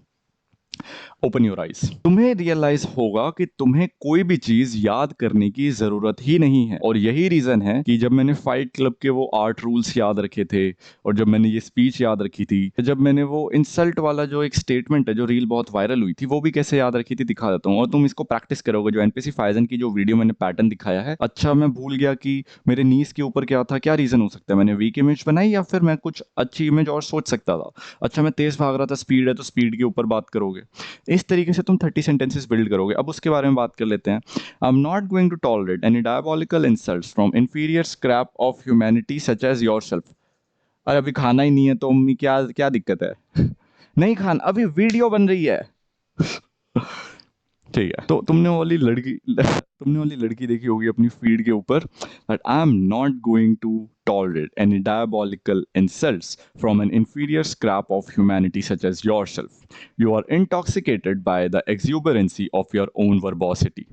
Open your eyes. तुम्हें रियलाइज होगा कि तुम्हें कोई भी चीज याद करने की जरूरत ही नहीं है, और यही रीजन है कि जब मैंने फाइट क्लब के वो 8 रूल्स याद रखे थे, और जब मैंने ये स्पीच याद रखी थी, जब मैंने वो इंसल्ट वाला जो एक स्टेटमेंट है जो रील बहुत वायरल हुई थी वो भी कैसे याद रखी थी दिखा देता हूँ, और तुम इसको प्रैक्टिस करोगे। जो एनपीसी फाइजन की जो वीडियो मैंने पैटर्न दिखाया है, अच्छा मैं भूल गया कि मेरे नीज के ऊपर क्या था, क्या रीजन हो सकता है, मैंने वीक इमेज बनाई या फिर मैं कुछ अच्छी इमेज और सोच सकता था। अच्छा मैं तेज भाग रहा था, स्पीड है तो स्पीड के ऊपर बात करोगे। इस तरीके से तुम 30 सेंटेंसेस बिल्ड करोगे। अब उसके बारे में बात कर लेते हैं। I am not going to tolerate any diabolical insults from inferior scrap of humanity such as yourself. अरे अभी खाना ही नहीं है तो अम्मी क्या क्या दिक्कत है? नहीं खाना, अभी वीडियो बन रही है। ठीक है, तो तुमने वाली लड़की देखी होगी अपनी फीड के ऊपर, that I am not going to tolerate any diabolical insults from an inferior scrap of humanity such as yourself. You are intoxicated by the exuberancy of your own verbosity.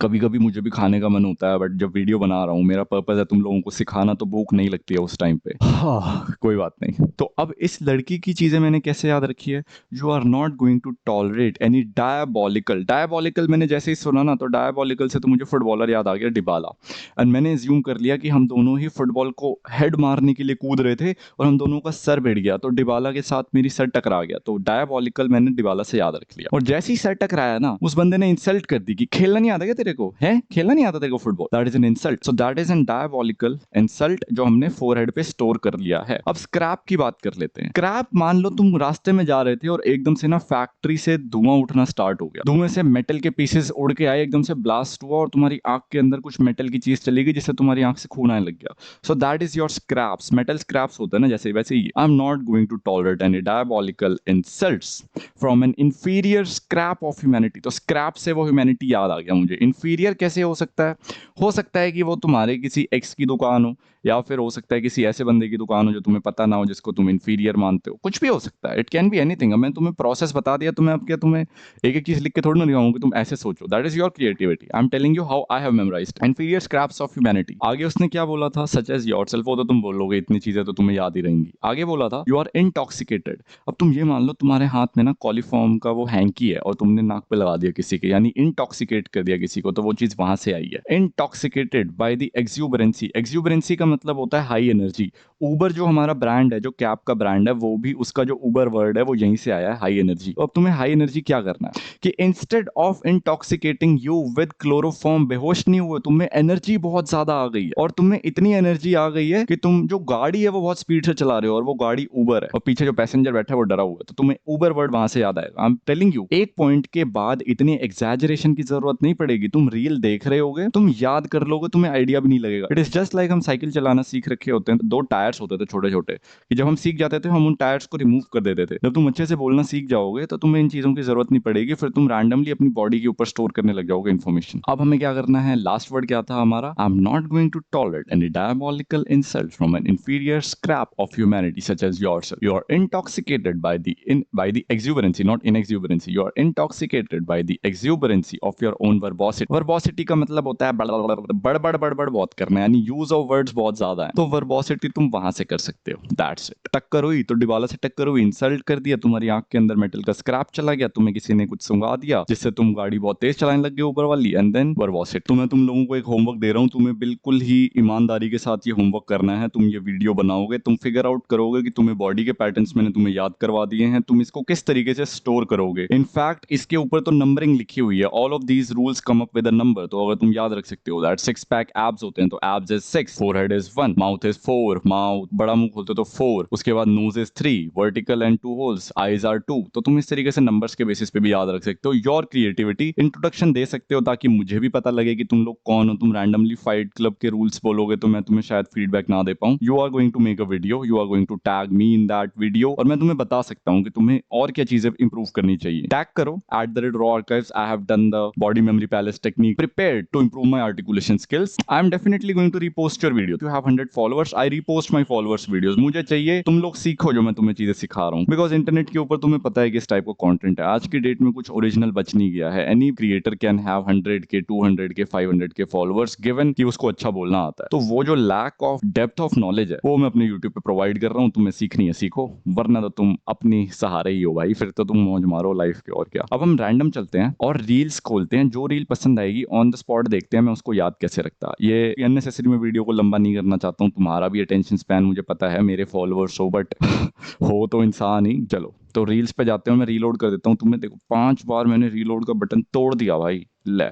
कभी कभी मुझे भी खाने का मन होता है, बट जब वीडियो बना रहा हूँ, मेरा पर्पस है तुम लोगों को सिखाना, तो भूख नहीं लगती है उस टाइम पे। हाँ कोई बात नहीं। तो अब इस लड़की की चीजें मैंने कैसे याद रखी है? You are not going to tolerate any diabolical. Diabolical मैंने जैसे ही सुना ना, तो डायबॉलिकल से तो मुझे फुटबॉलर याद आ गया, डिबाला। एंड मैंने एज्यूम कर लिया कि हम दोनों ही फुटबॉल को हेड मारने के लिए कूद रहे थे, और हम दोनों का सर भिड़ गया, तो डिबाला के साथ मेरी सर टकरा गया, तो डायबॉलिकल मैंने डिबाला से याद रख लिया। और जैसे ही सर टकराया ना, उस बंदे ने इंसल्ट कर दी कि खेलना नहीं आता क्या तेरे को, है खेलना नहीं आता तेरे को football. That is an insult. So that is an diabolical insult जो हमने फोरहेड पे स्टोर कर लिया है। अब स्क्रैप की बात कर लेते हैं। स्क्रैप, मान लो तुम रास्ते में जा रहे थे और एकदम से ना फैक्ट्री से धुआं उठना स्टार्ट हो गया, धुएं से मेटल के पीसेस उड़ के आए, एकदम से ब्लास्ट हुआ और तुम्हारी आंख के अंदर कुछ मेटल की चीज चली गई जिससे तुम्हारी आंख से खून आने लग गया। So that is your scraps. Metal scraps होता है ना जैसे, वैसे ही I am not going to tolerate any diabolical insults from an inferior scrap of humanity. तो स्क्रैप से वो ह्यूमैनिटी याद आ गया मुझे। इंफीरियर कैसे हो सकता है? हो सकता है कि वो तुम्हारे किसी एक्स की दुकान हो, या फिर हो सकता है किसी ऐसे बंदे की दुकान हो जो तुम्हें पता ना हो, जिसको तुम इंफीरियर मानते हो। कुछ भी हो सकता है, इट कैन बी एनीथिंग। मैं तुम्हें प्रोसेस बता दिया, तुम्हें अब क्या तुम्हें एक एक चीज लिख के थोड़ी ना दिखाऊंगा कि तुम ऐसे सोचो। That is your creativity. I am telling you how I have memorised inferior scraps of humanity. आगे उसने क्या बोला था? Such as yourself. वो तो तुम बोलोगे, इतनी चीजें तो तुम्हें याद ही रहेंगी। आगे बोला था यू आर इंटॉक्सिकेटेड। अब तुम ये मान लो तुम्हारे हाथ में ना कॉलीफॉर्म का वो हैंकी है और तुमने नाक पे लगा दिया किसी के, यानी इंटॉक्सिकेट कर दिया किसी को, तो वो चीज वहां से आई है। Intoxicated by the exuberancy. Exuberancy का मतलब होता है हाई एनर्जी। उबर जो हमारा ब्रांड है, जो कैब का ब्रांड है, वो भी उसका जो उबर वर्ड है वो यहीं से आया है, हाई एनर्जी। तो अब तुम्हें हाई एनर्जी क्या करना है कि instead of intoxicating you with chloroform, बेहोश नहीं हुए, तुम्हें एनर्जी बहुत ज्यादा आ गई है, और तुम्हें इतनी एनर्जी आ गई है कि तुम जो गाड़ी है वो बहुत स्पीड से चला रहे हो, और वो गाड़ी उबर है, और पीछे जो पैसेंजर बैठा है वो डरा हुआ है, तो तुम्हें उबर वर्ड वहां से याद आएगा। आई एम टेलिंग यू, एक पॉइंट के बाद इतनी एग्जैजरेशन की जरूरत नहीं पड़ेगी। तुम रील देख रहे होगे, तुम याद कर लोगे, तुम्हें आइडिया भी नहीं लगेगा। इट इज जस्ट लाइक हम साइकिल चलाना सीख रखे होते हैं, तो 2 टायर्स होते थे छोटे छोटे, कि जब हम सीख जाते थे हम उन टायर्स को रिमूव कर देते थे। जब तुम अच्छे से बोलना सीख जाओगे तो तुम्हें इन चीजों की जरूरत नहीं पड़ेगी, फिर तुम रैंडमली अपनी बॉडी के ऊपर स्टोर करने लग जाओगे इन्फॉर्मेशन। अब हमें क्या करना है? लास्ट वर्ड क्या था हमारा? I am not going to tolerate any diabolical insult from an inferior scrap of humanity such as yourself. You are intoxicated by the exuberancy, not inexuberancy. You are intoxicated by the exuberancy of your own verbosa वर्बोसिटी का मतलब होता है बड़ बहुत करना, यानी use of words बहुत ज्यादा है, तो वर्बोसिटी तुम वहां से कर सकते हो। That's it. टक्कर हुई तो डिबाला से टक्कर हुई, इंसल्ट कर दिया, तुम्हारी आंख के अंदर मेटल का स्क्रैप चला गया, तुम्हें किसी ने कुछ सुंगा दिया जिससे तुम गाड़ी बहुत तेज चलाने लग गए ऊपर वाली, एंड देन वर्बोसिटी। तो मैं तुम लोगों को एक होमवर्क दे रहा हूँ, तुम्हें बिल्कुल ही ईमानदारी के साथ ये होमवर्क करना है। तुम ये वीडियो बनाओगे, तुम फिगर आउट करोगे कि तुम्हें बॉडी के पैटर्न्स मैंने तुम्हें याद करवा दिए हैं, तुम इसको किस तरीके से स्टोर करोगे। इनफैक्ट इसके ऊपर तो नंबरिंग लिखी हुई है, all of these rules come up with a number. तो अगर तुम याद रख सकते हो दैट सिक्स पैक एब्स होते हैं, तो abs is 6, forehead is 1, mouth is 4, mouth बड़ा मुंह खोलते तो 4, उसके बाद nose is 3, vertical and 2 holes, eyes are 2। तो तुम इस तरीके से नंबर्स के बेसिस पे भी याद रख सकते हो। योर क्रिएटिविटी, इंट्रोडक्शन दे सकते हो ताकि मुझे भी पता लगे कि तुम लोग कौन हो। तुम रैंडमली फाइट क्लब के रूल्स बोलोगे तो मैं तुम्हें शायद फीडबैक ना दे पाऊं। You are going to make a video, you are going to tag me in that video, और मैं तुम्हें बता सकता हूं कि तुम्हें और क्या चीजें इंप्रूव करनी चाहिए। टैग करो @raw archives, I have done the body memory palace technique, prepared to improve my articulation skills. I am definitely going to repost your video. If you have 100 followers, I repost my followers videos. मुझे चाहिए तुम लोग सीखो जो मैं तुम्हें चीजें सिखा रहा हूँ, बिकॉज इंटरनेट के ऊपर तुम्हें पता है कि इस टाइप का कंटेंट है। आज की डेट में कुछ ओरिजिनल बच नहीं गया है। एनी क्रिएटर कैन हैव 100 के 200 के 500 के फॉलोअर्स, गिवन कि उसको अच्छा बोलना आता है। तो वो जो lack of depth of knowledge है वो मैं अपने यूट्यूब पे प्रोवाइड कर रहा हूँ। तुम्हें सीखनी है सीखो, वरना तो तुम अपनी सहारे ही हो भाई, फिर तो तुम मौज मारो लाइफ के, और क्या। अब हम रैंडम चलते हैं और रील्स खोलते हैं। जो रील पसंद आएगी ऑन द स्पॉट देखते हैं मैं उसको याद कैसे रखता। ये अननेसेसरी मैं वीडियो को लंबा नहीं करना चाहता हूँ, तुम्हारा भी अटेंशन स्पैन मुझे पता है, मेरे फॉलोअर्स हो बट हो तो इंसान ही। चलो तो रील्स पे जाते हैं, मैं रीलोड कर देता हूँ। तुम्हें देखो 5 बार मैंने रीलोड का बटन तोड़ दिया भाई, ले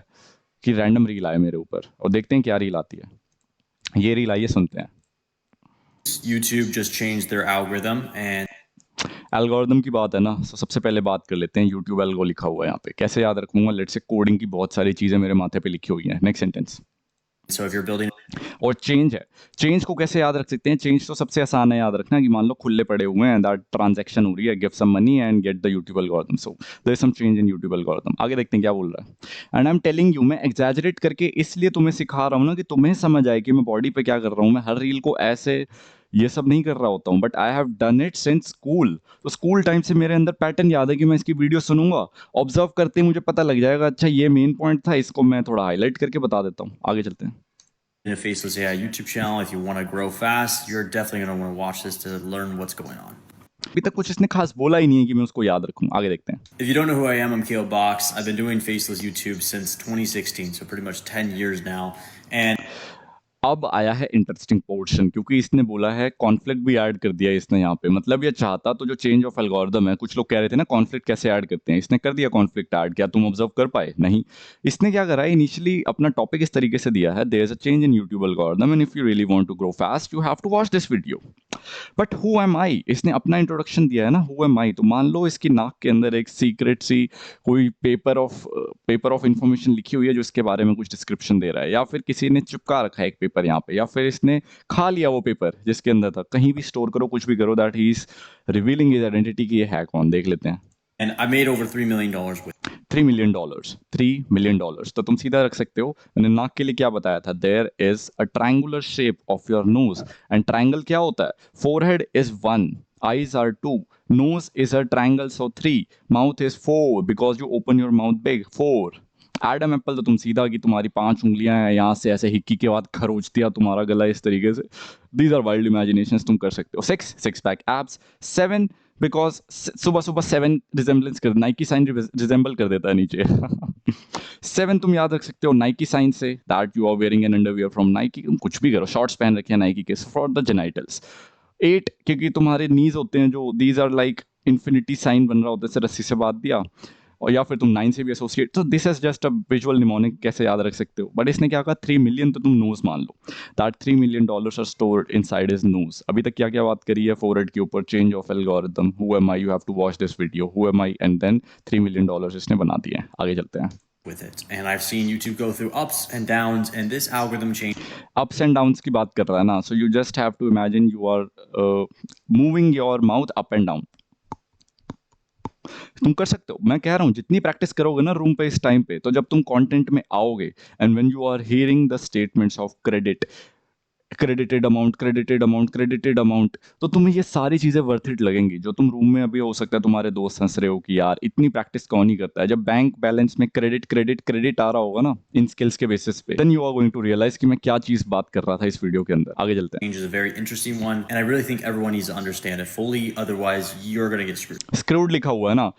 कि रैंडम रील आए मेरे ऊपर, और देखते हैं क्या रील आती है। ये रील आइए सुनते हैं। YouTube just changed their algorithm and algorithm की बात है ना, तो सबसे पहले बात कर लेते हैं यूट्यूब एल्गो लिखा हुआ है यहाँ पे, कैसे याद रखूंगा। लेट्स से कोडिंग की बहुत सारी चीजें मेरे माथे पे लिखी हुई हैं। Next sentence. so if you're building और चेंज है, चेंज को कैसे याद रख सकते हैं। चेंज तो सबसे आसान है याद रखना कि मान लो खुले पड़े हुए हैं, दैट ट्रांजैक्शन हो रही है, give some money and get the YouTube algorithm, so there is some change in YouTube algorithm. आगे देखते हैं क्या बोल रहा है। And I am telling you, मैं एग्जैजरेट करके इसलिए तुम्हें सिखा रहा हूँ ना कि तुम्हें समझ आए कि मैं बॉडी पे क्या कर रहा हूँ। मैं हर रील को ऐसे ये सब नहीं कर रहा होता हूँ, but I have done it since school. तो स्कूल टाइम से मेरे अंदर पैटर्न याद है कि मैं इसकी वीडियो सुनूंगा, ऑब्जर्व करते ही मुझे पता लग जाएगा अच्छा ये मेन पॉइंट था, इसको मैं थोड़ा हाईलाइट करके बता देता हूँ। आगे चलते हैं। a Faceless AI YouTube channel, if you want to grow fast, you're definitely going to want to watch this to learn what's going on. अभी तक कुछ इसने खास बोला ही नहीं है कि मैं उसको याद रखूं। आगे देखते हैं। If you don't know who I am, I'm Kale Box. I've been doing Faceless YouTube since 2016, so pretty much 10 years now. And अब आया है इंटरेस्टिंग पोर्शन, क्योंकि इसने बोला है कॉन्फ्लिक्ट भी ऐड कर दिया इसने यहाँ पे। मतलब ये चाहता तो जो चेंज ऑफ एल्गोरिदम है, कुछ लोग कह रहे थे ना कॉन्फ्लिक्ट कैसे ऐड करते हैं, इसने कर दिया कॉन्फ्लिक्ट ऐड। क्या तुम ऑब्जर्व कर पाए? नहीं। इसने क्या करा है, इनिशियली अपना टॉपिक इस तरीके से दिया है, there is a change in YouTube algorithm and if you really want to grow fast you have to watch this video. But who am I, इसने अपना इंट्रोडक्शन दिया है ना, हु एम आई। तो मान लो इसकी नाक के अंदर एक सीक्रेट सी कोई पेपर ऑफ इंफॉर्मेशन लिखी हुई है जो इसके बारे में कुछ डिस्क्रिप्शन दे रहा है, या फिर किसी ने चिपका रखा है एक पेपर यहाँ पे, या फिर इसने खा लिया वो पेपर जिसके अंदर था। कहीं भी स्टोर करो, कुछ भी करो, that he is revealing his identity कि ये है कौन। देख लेते हैं। I made over $3 million with $3 million, $3 million। तो तुम सीधा रख सकते हो। मैंने नाक के लिए क्या बताया था, there is a triangular shape of your nose, and triangle क्या होता है, forehead is 1, eyes are 2, nose is a triangle so 3, mouth is 4 because you open your mouth big, 4। Adam Apple तो तुम सीधा कि तुम्हारी 5 उंगलियां हैं, यहाँ से ऐसे हिक्की के बाद खरोच दिया तुम्हारा गला इस तरीके से। दीज आर वाइल्ड इमेजिनेशंस, तुम कर सकते हो। 6 सिक्स पैक एब्स, 7 बिकॉज सुबह सुबह 7 रिजेंबलेंस कर, नाइकी साइन रिजेंबल कर देता है नीचे। 7 तुम याद रख सकते हो नाइकी साइन से, that you are wearing an underwear from Nike. तुम कुछ भी करो, शॉर्ट्स पहन रखे हैं नाइकी के फॉर द जेनाइटल्स। 8 क्योंकि तुम्हारे नीज होते हैं जो, these are like infinity sign बन रहा होता है, रस्सी से बांध दिया। और या फिर तुम 9 से भी एसोसिएट, तो this is just a visual mnemonic, कैसे याद रख सकते हो। बट इसने क्या कहा, 3 मिलियन, तो तुम नोज मान लो, that $3 million are stored inside his nose. अभी तक क्या क्या बात करी है, फोरहेड के ऊपर, change of algorithm, who am I, you have to watch this video, who am I, and then $3 million इसने बना दिए हैं। आगे चलते हैं। with it. And I've seen YouTube go through ups and downs, and this algorithm change. Ups and downs की बात कर रहा है ना, so you just have to imagine you are moving your mouth up and down. तुम कर सकते हो, मैं कह रहा हूँ जितनी प्रैक्टिस करोगे ना रूम पे इस टाइम पे, तो जब तुम कंटेंट में आओगे and when you are hearing the statements of credit, credited amount, credited amount, credited amount, तो तुम्हें ये सारी चीज़ें वर्थ इट लगेंगी। जो तुम रूम में अभी हो सकता है तुम्हारे दोस्त हंस रहे हो कि यार इतनी प्रैक्टिस कौन ही करता है। जब बैंक बैलेंस में क्रेडिट क्रेडिट क्रेडिट आ रहा होगा ना इन स्किल्स के बेसिस पे, then you are going to realise कि मैं क्या चीज़ बात कर रहा था इस वीडियो के अंदर। आगे चलते हैं। Change is a very interesting one, and I really think everyone needs to understand it fully. Otherwise, you're going to get screwed. Screwed लिखा हुआ है ना,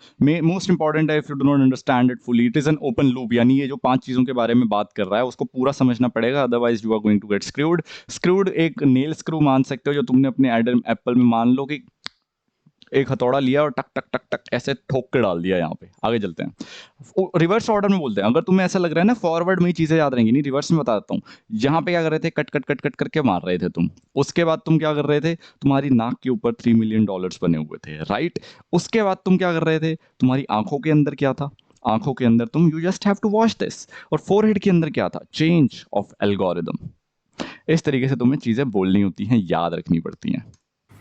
मोस्ट इंपॉर्टेंट है if you do not understand it fully, it is an open loop, यानी ये जो 5 चीज़ों के बारे में बात कर रहा है उसको पूरा समझना पड़ेगा, otherwise you are going to get screwed. Screwed एक नेल स्क्रू मान सकते हो, जो तुमने अपने एप्पल में मान लो कि एक हथौड़ा लिया और टक टक टक टक ऐसे ठोक के डाल दिया यहाँ पे। आगे चलते हैं। रिवर्स ऑर्डर में बोलते हैं। अगर तुम्हें ऐसा लग रहा है ना फॉरवर्ड में ही चीज़ें याद रहेंगी, नहीं रिवर्स में बता देता हूँ। यहाँ पे क्या कर रहे थे, कट कट कट कट करके मार रहे थे तुम। उसके बाद तुम क्या कर रहे थे, तुम्हारी नाक के ऊपर $3 मिलियन बने हुए थे, राइट। उसके बाद तुम क्या कर रहे थे, तुम्हारी आंखों के अंदर क्या था, आंखों के अंदर तुम you just have to watch this. और फोरहेड के अंदर क्या था, चेंज ऑफ एल्गोरिदम। इस तरीके से तुम्हें चीज़ें बोलनी होती हैं, याद रखनी पड़ती हैं।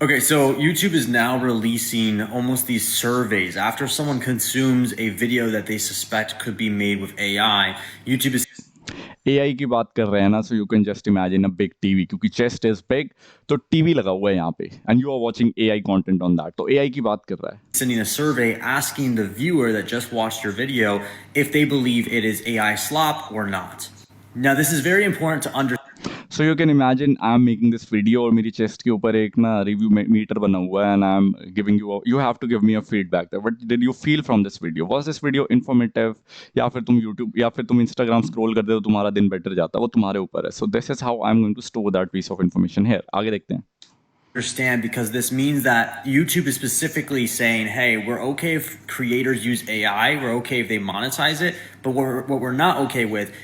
Okay, so YouTube is now releasing almost these surveys. After someone consumes a video that they suspect could be made with AI, YouTube is AI की बात कर रहे हैं ना, so you can just imagine a big TV, क्योंकि chest is big, तो TV लगा हुआ है यहाँ पे and you are watching AI content on that, तो AI की बात कर रहा है। sending a survey asking the viewer that just watched your video if they believe it is AI slop or not. Now, this is very important to understand. So you can imagine I am making this video और मेरी chest के ऊपर एक ना review metre बना हुआ है and I am giving you have to give me a feedback, what did you feel from this video, was this video informative, या फिर तुम यूट्यूब या फिर तुम इंस्टाग्राम स्क्रॉल करते हो तुम्हारा दिन बेटर जाता है, वो तुम्हारे ऊपर है। So this is how I am going to store that piece of information here. आगे देखते हैं। Understand, because this means that YouTube is specifically saying, hey, we're okay if creators use AI, we're okay if they monetize it, but what we're not okay with.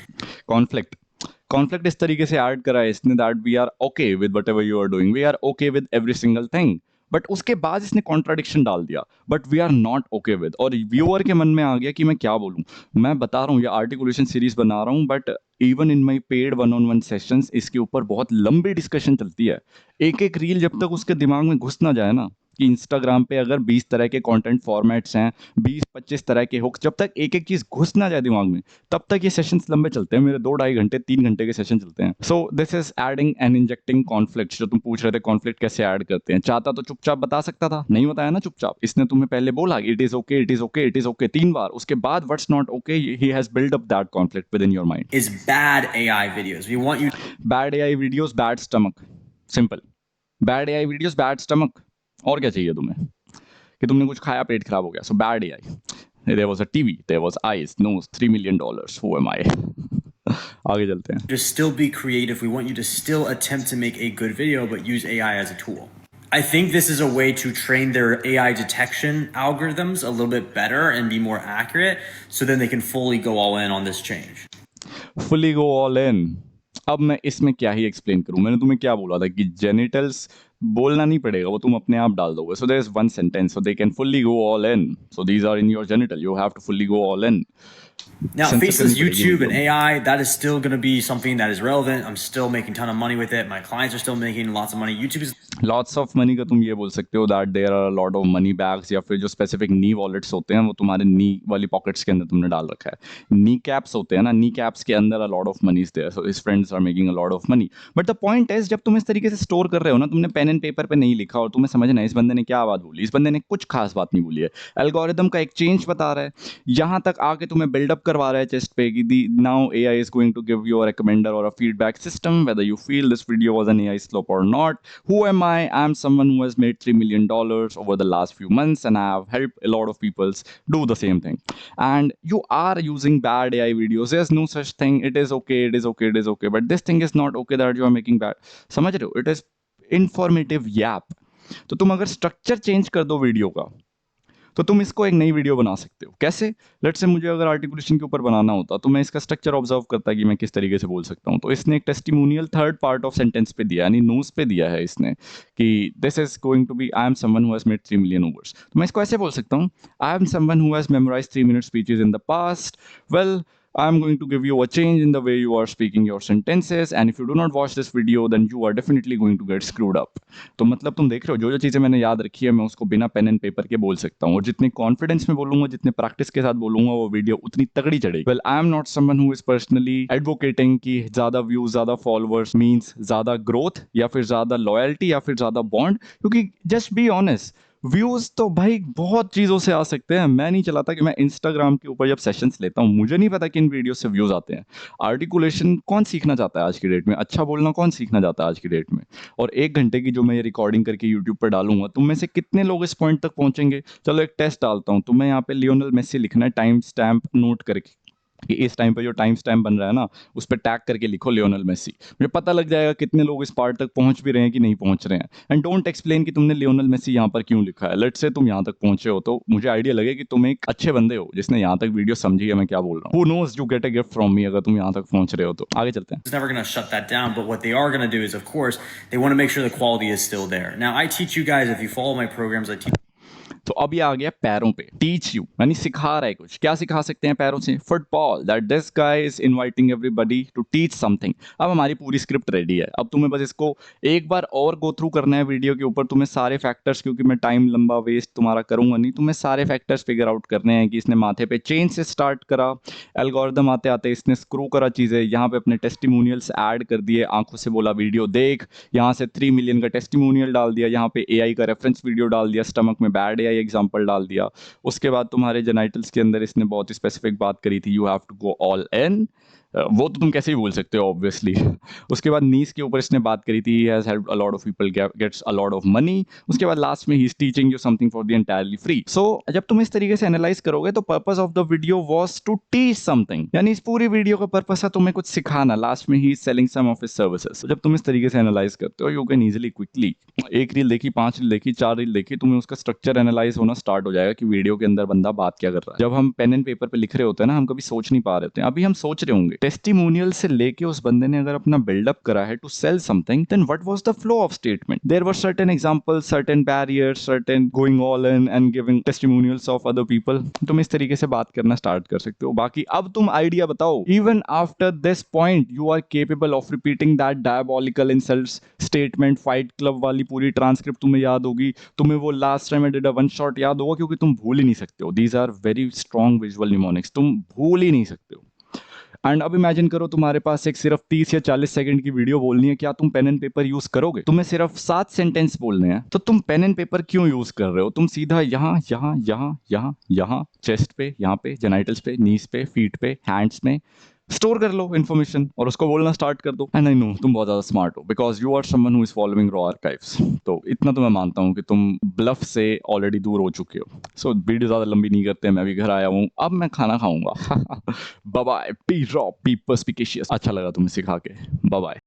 Conflict इस तरीके से add करा है इसने that we are okay with whatever you are doing, we are okay with every single thing, but उसके बाद इसने contradiction डाल दिया, but we are not okay with. और व्यूअर के मन में आ गया कि मैं क्या बोलूं, मैं बता रहा हूँ ये आर्टिकुलेशन सीरीज बना रहा हूँ, but even in my paid 1-on-1 sessions इसके ऊपर बहुत लंबी डिस्कशन चलती है। एक एक रील जब तक उसके दिमाग में घुस ना जाए ना, कि इंस्टाग्राम पे अगर 20 तरह के कंटेंट फॉर्मेट्स हैं, 20-25 तरह के हुक्स, जब तक एक एक चीज़ घुस ना जाए दिमाग में, तब तक ये सेशंस लंबे चलते हैं। मेरे 2-2.5 घंटे 3 घंटे के सेशन चलते हैं। सो this is adding and injecting conflict. जो तुम पूछ रहे थे कॉन्फ्लिक्ट कैसे ऐड करते हैं, चाहता तो चुपचाप बता सकता था, नहीं बताया ना चुपचाप। इसने तुम्हें पहले बोला it is okay it is okay it is okay 3 बार, उसके बाद what's not okay, he has build up that conflict with in your mind. Is bad AI videos. We want you. Bad AI videos, bad stomach, simple. Bad AI videos, bad stomach, और क्या चाहिए तुम्हें, कि तुमने कुछ खाया पेट खराब हो गया। So bad AI, there was a TV, there was eyes, nose, $3 million, who am I? आगे चलते हैं। To still be creative. We want you to still attempt to make a good video, but use AI as a tool. I think this is a way to train their AI detection algorithms a little bit better and be more accurate, so then they can fully go all in on this change. Fully go all in। अब मैं इसमें क्या ही explain करूं, मैंने तुम्हें क्या बोला था कि जेनिटल्स बोलना नहीं पड़ेगा, वो तुम अपने आप डाल दोगे। So there is one sentence, so they can fully go all in, so these are in your genital, you have to fully go all in. Now, faceless YouTube and AI, that is still going to be something that is relevant. I'm still making a ton of money with it. My clients are still making lots of money. YouTube is lots of money का तुम ये बोल सकते हो that there are lot of money bags, या फिर जो specific नी wallets होते हैं वो तुम्हारे नी वाली पॉकेट्स के अंदर तुमने डाल रखा है। नी कैप्स होते हैं ना, नी कैप्स के अंदर a lot of money is there, so his friends are making a lot of money. But the point is, जब तुम इस तरीके से स्टोर कर रहे हो ना, तुमने पेन एंड पेपर पे नहीं लिखा और तुम्हें समझना है इस बंदे ने क्या बात बोली, इस बंदे ने कुछ खास बात नहीं बोली है, एल्गोरिदम का एक चेंज बता रहा है, यहाँ तक आके तुम्हें बिल्डअप करवा रहा है चेस्ट पे कि now AI is going to give you a recommender or a feedback system whether you feel this video was an AI slop or not. Who am I? I'm someone who has made $3 million over the last few months and I have helped a lot of people do the same thing. And you are using bad AI videos. There's no such thing. It is okay. It is okay. It is okay. But this thing is not okay that you are making bad. समझ रहे हो? It is informative yap. तो तुम अगर structure change कर दो video का, तो तुम इसको एक नई वीडियो बना सकते हो। कैसे? लेट्स से मुझे अगर आर्टिकुलेशन के ऊपर बनाना होता तो मैं इसका स्ट्रक्चर ऑब्जर्व करता कि मैं किस तरीके से बोल सकता हूँ। तो इसने एक testimonial third part of sentence पे दिया, यानी नोज पे दिया है इसने कि this is going to be I am someone who has made 3 million overs. तो मैं इसको ऐसे बोल सकता हूँ, I am someone who has memorised 3 minute speeches in the past. Well, I'm going to give you a change in the way you are speaking your sentences, and if you do not watch this video, then you are definitely going to get screwed up. तो मतलब तुम देख रहे हो, जो जो चीज़ें मैंने याद रखी है मैं उसको बिना पेन एंड पेपर के बोल सकता हूँ, और जितनी कॉन्फिडेंस में बोलूंगा, जितने प्रैक्टिस के साथ बोलूंगा, वो वीडियो उतनी तगड़ी चढ़ेगी. Well, I am not someone who is personally advocating कि ज़्यादा व्यूज, ज़्यादा फॉलोअर्स मीन्स ज़्यादा ग्रोथ या फिर ज़्यादा लॉयल्टी या फिर ज़्यादा बॉन्ड, क्योंकि जस्ट बी ऑनेस्ट, व्यूज तो भाई बहुत चीज़ों से आ सकते हैं. मैं नहीं चलाता कि मैं इंस्टाग्राम के ऊपर जब सेशंस लेता हूँ, मुझे नहीं पता कि इन वीडियो से व्यूज आते हैं. आर्टिकुलेशन कौन सीखना चाहता है आज की डेट में? अच्छा बोलना कौन सीखना चाहता है आज की डेट में? और 1 घंटे की जो मैं ये रिकॉर्डिंग करके यूट्यूब पर डालूंगा, तुम में से कितने लोग इस पॉइंट तक पहुंचेंगे? चलो एक टेस्ट डालता हूँ. तुम्हें यहाँ पे लियोनल मेसी लिखना है, टाइम स्टैम्प नोट करके कि इस टाइम पे जो टाइम स्टैम्प बन रहा है ना, उस पर टैग करके लिखो लियोनल मेसी. मुझे पता लग जाएगा कितने लोग इस पार्ट तक पहुंच भी रहे हैं कि नहीं पहुंच रहे हैं. एंड डोंट एक्सप्लेन कि तुमने लियोनल मेसी यहाँ पर क्यों लिखा है. लेट्स से तुम यहाँ तक पहुंचे हो, तो मुझे आइडिया लगे कि तुम एक अच्छे बंदे हो जिसने यहाँ तक वीडियो समझी है मैं क्या बोल रहा हूँ. Who knows, you get a gift from me अगर तुम यहाँ तक पहुंच रहे हो तो. आगे चलते हैं. It's never going to shut that down, but what they are going to do is, of course, they want to make sure the quality is still there. Now, I teach you guys, if you follow my programs, I teach. तो अब ये आ गया पैरों पे. Teach you यानी सिखा रहा है कुछ. क्या सिखा सकते हैं पैरों से? Football. That this guy is inviting everybody to teach something. अब हमारी पूरी स्क्रिप्ट रेडी है. अब तुम्हें बस इसको एक बार और गो थ्रू करना है वीडियो के ऊपर. तुम्हें सारे फैक्टर्स, क्योंकि मैं टाइम लंबा वेस्ट तुम्हारा करूंगा नहीं, तुम्हें सारे फैक्टर्स फिगर आउट करने हैं कि इसने माथे पे चेन से स्टार्ट करा, एल्गोरिदम आते आते इसने स्क्रू करा चीज़ें, यहाँ पे अपने टेस्टिमोनियल्स ऐड कर दिए, आंखों से बोला वीडियो देख, यहाँ से 3 मिलियन का टेस्टिमोनियल डाल दिया, यहाँ पे एआई का रेफरेंस वीडियो डाल दिया, स्टमक में बैड एआई एग्जांपल डाल दिया. उसके बाद तुम्हारे जेनाइटल्स के अंदर इसने बहुत स्पेसिफिक बात करी थी, you have to go all in. वो तो तुम कैसे ही बोल सकते हो ऑब्वियसली. उसके बाद नीस के ऊपर इसने बात करी थी, he has helped a lot of people gets a lot of money. उसके बाद लास्ट में ही is teaching you something for the entirely free. So जब तुम इस तरीके से एनालाइज करोगे तो purpose of the video was to teach something, यानी इस पूरी वीडियो का पर्पस है तुम्हें कुछ सिखाना. लास्ट में ही is selling some of his services. जब तुम इस तरीके से एनालाइज करते हो, यू कैन इजीली क्विकली, एक रील देखी, 5 रील देखी, 4 रील देखी, तुम्हें उसका स्ट्रक्चर एनालाइज होना स्टार्ट हो जाएगा कि वीडियो के अंदर बंदा बात क्या कर रहा है. जब हम पेन एंड पेपर पे लिख रहे होते हैं ना, हम कभी सोच नहीं पा रहे होते हैं. अभी हम सोच रहे होंगे टेस्टिमोनियल से लेके उस बंदे ने अगर अपना बिल्डअप करा है to sell something, then what was the flow of statement? There were certain examples, certain barriers, certain going all in and giving testimonials of other people. तुम इस तरीके से बात करना स्टार्ट कर सकते हो. बाकी अब तुम आइडिया बताओ. Even after this point you are capable of repeating that diabolical insults statement. Fight club वाली पूरी ट्रांसक्रिप्ट तुम्हें याद होगी. तुम्हें वो last time I did a one shot याद होगा, क्योंकि तुम भूल ही नहीं सकते हो. These are very strong visual mnemonics, तुम भूल ही नहीं सकते हो. एंड अब इमेजिन करो तुम्हारे पास एक सिर्फ 30 या 40 सेकंड की वीडियो बोलनी है. क्या तुम पेन एंड पेपर यूज करोगे? तुम्हें सिर्फ 7 सेंटेंस बोलने हैं, तो तुम पेन एंड पेपर क्यों यूज कर रहे हो? तुम सीधा यहाँ यहाँ यहाँ यहाँ यहाँ चेस्ट पे, यहाँ पे जेनाइटल्स पे, नीज पे, फीट पे, हैंड्स में स्टोर कर लो इन्फॉर्मेशन और उसको बोलना स्टार्ट कर दो. एंड आई नो तुम बहुत ज्यादा स्मार्ट हो, because you are someone who is following raw archives. तो इतना तो मैं मानता हूँ कि तुम ब्लफ से ऑलरेडी दूर हो चुके हो. सो वीडियो ज्यादा लंबी नहीं करते, मैं भी घर आया हूँ, अब मैं खाना खाऊंगा. Bye bye. Be raw, be perspicacious. अच्छा लगा तुम्हें सिखा के. Bye bye.